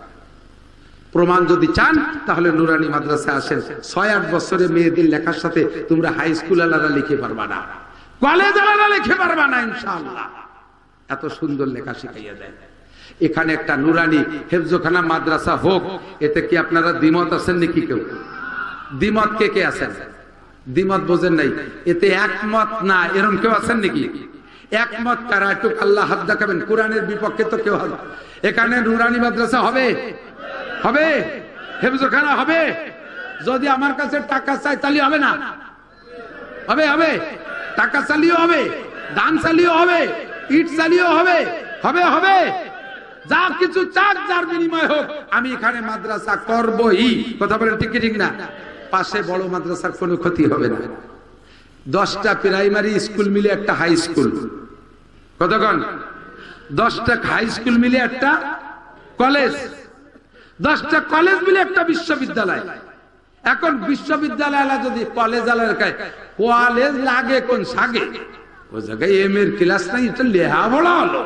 প্রমাণ যদি চান তাহলে নুরানি মাদ্রাসা আসেন। 6-8 বছরে মেয়েদের লেখার সাথে তোমরা হাই স্কুল আলাদা লিখে পারবা না, কলেজ আলাদা লিখে পারবা না ইনশাআল্লাহ। এত সুন্দর লেখা শিখাইয়া দেয়। এখানে একটা নুরানি হেফজখানা মাদ্রাসা হোক, এতে কি আপনারা দ্বিমত আছেন নাকি? কেউ দ্বিমত কে কে আছেন? দ্বিমত বোঝেন নাই, এতে একমত না এরকম কেউ আছেন নাকি? একমত কারা? একটু আল্লাহ হাত দেখাবেন। কোরআনের বিপক্ষে তো কেউ হবে? এখানে নুরানি মাদ্রাসা হবে? হবে? হেফজখানা হবে? যদি আমার কাছে টাকা চাই তাহলে হবে না? হবে? হবে? টাকা চালিয়েও হবে, দান চালিয়েও হবে, ইট চালিয়েও হবে, হবে? হবে? যা কিছু চাক, যার বিনিময় হোক, আমি এখানে মাদ্রাসা করবই। কথা বলেন ঠিক ঠিক না? পাশে বড় মাদ্রাসার কোনো ক্ষতি হবে না। 10টা প্রাইমারি স্কুল মিলে একটা হাই স্কুল, কতক্ষণ? 10টা হাই স্কুল মিলে একটা কলেজ, 10টা কলেজ মিলে একটা বিশ্ববিদ্যালয়। এখন বিশ্ববিদ্যালয় যদি কলেজ কলেজ লাগে কোন সাগে? ও জায়গায় এম এর ক্লাস নাই, এটা লেহা বড় হলো।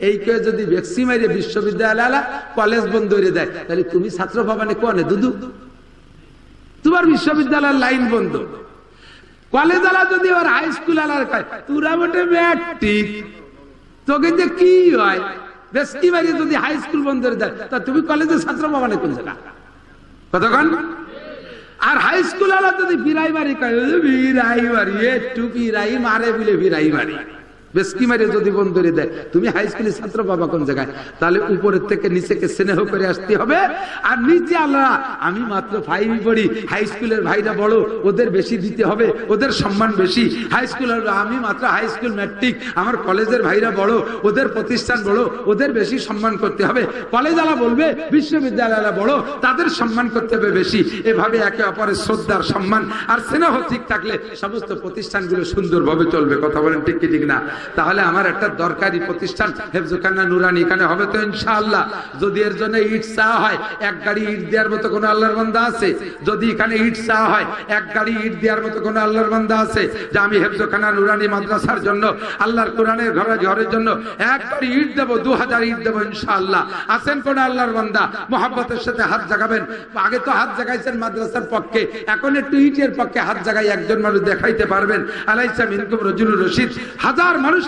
এই কেউ যদি ভ্যাকসি মাইরে বিশ্ববিদ্যালয় কলেজ বন্ধ করে দেয়, তাহলে তুমি ছাত্র ভবনে কোনে দুদু? তোমার বিশ্ববিদ্যালয়ের লাইন বন্ধ। কলেজ আলা যদি ওর হাই স্কুল আলার কয় তোরা বটে ম্যাট্রিক, তোকে যে কি হয়? ভ্যাকসি মাইরে যদি হাই স্কুল বন্ধ করে দেয়, তা তুমি কলেজের ছাত্র ভবনে কোন জায়গা? কতক্ষণ? আর হাই স্কুল আলা যদি প্রাইমারি কয় প্রাইমারি একটু পিরাই মারে বলে প্রাইমারি, বেশকি মারে যদি বন্ধ করে দেয়, তুমি হাই স্কুলের ছাত্র বাবা কোন জায়গায়? তাহলে উপরের থেকে নিচেকে স্নেহ করে আসতে হবে। আর নিচে আল্লাহ আমি মাত্র 5 পড়ি, হাই স্কুলের ভাইরা বড়, ওদের বেশি দিতে হবে, ওদের সম্মান বেশি। হাই স্কুলের আমি মাত্র হাই স্কুল ম্যাট্রিক, আমার কলেজের ভাইরা বড়, ওদের প্রতিষ্ঠান বড়, ওদের বেশি সম্মান করতে হবে। কলেজ আলা বলবে বিশ্ববিদ্যালয় বড়, তাদের সম্মান করতে হবে বেশি। এভাবে একে অপরের শ্রদ্ধার সম্মান আর স্নেহ ঠিক থাকলে সমস্ত প্রতিষ্ঠানগুলো সুন্দরভাবে চলবে। কথা বলেন ঠিক কি ঠিক না? তাহলে আমার একটা দরকারি প্রতিষ্ঠান হেফজখানা নুরানি এখানে হবে তো ইনশাআল্লাহ। যদি এর জন্য ইট চাওয়া হয়, 1 গাড়ি ইট দেওয়ার মতো কোন আল্লাহর বান্দা আছে? যদি এখানে ইট চাওয়া হয়, 1 গাড়ি ইট দেওয়ার মতো কোন আল্লাহর বান্দা আছে যে আমি হেফজখানা নুরানি মাদ্রাসার জন্য, আল্লাহর কোরআনের ঘরের জন্য 1 গাড়ি ইট দেবো, 2000 ইট দেবো ইনশাআল্লাহ? আছেন কোন আল্লাহর বান্দা? মোহাব্বতের সাথে হাত জাগাবেন। আগে তো হাত জাগাইছেন মাদ্রাসার পক্ষে, এখন একটু ইটের পক্ষে হাত জাগাই একজন মানুষ দেখাইতে পারবেন? আলাইসা মিনকুম রাজুলুর রশিদ। 1000 মানুষ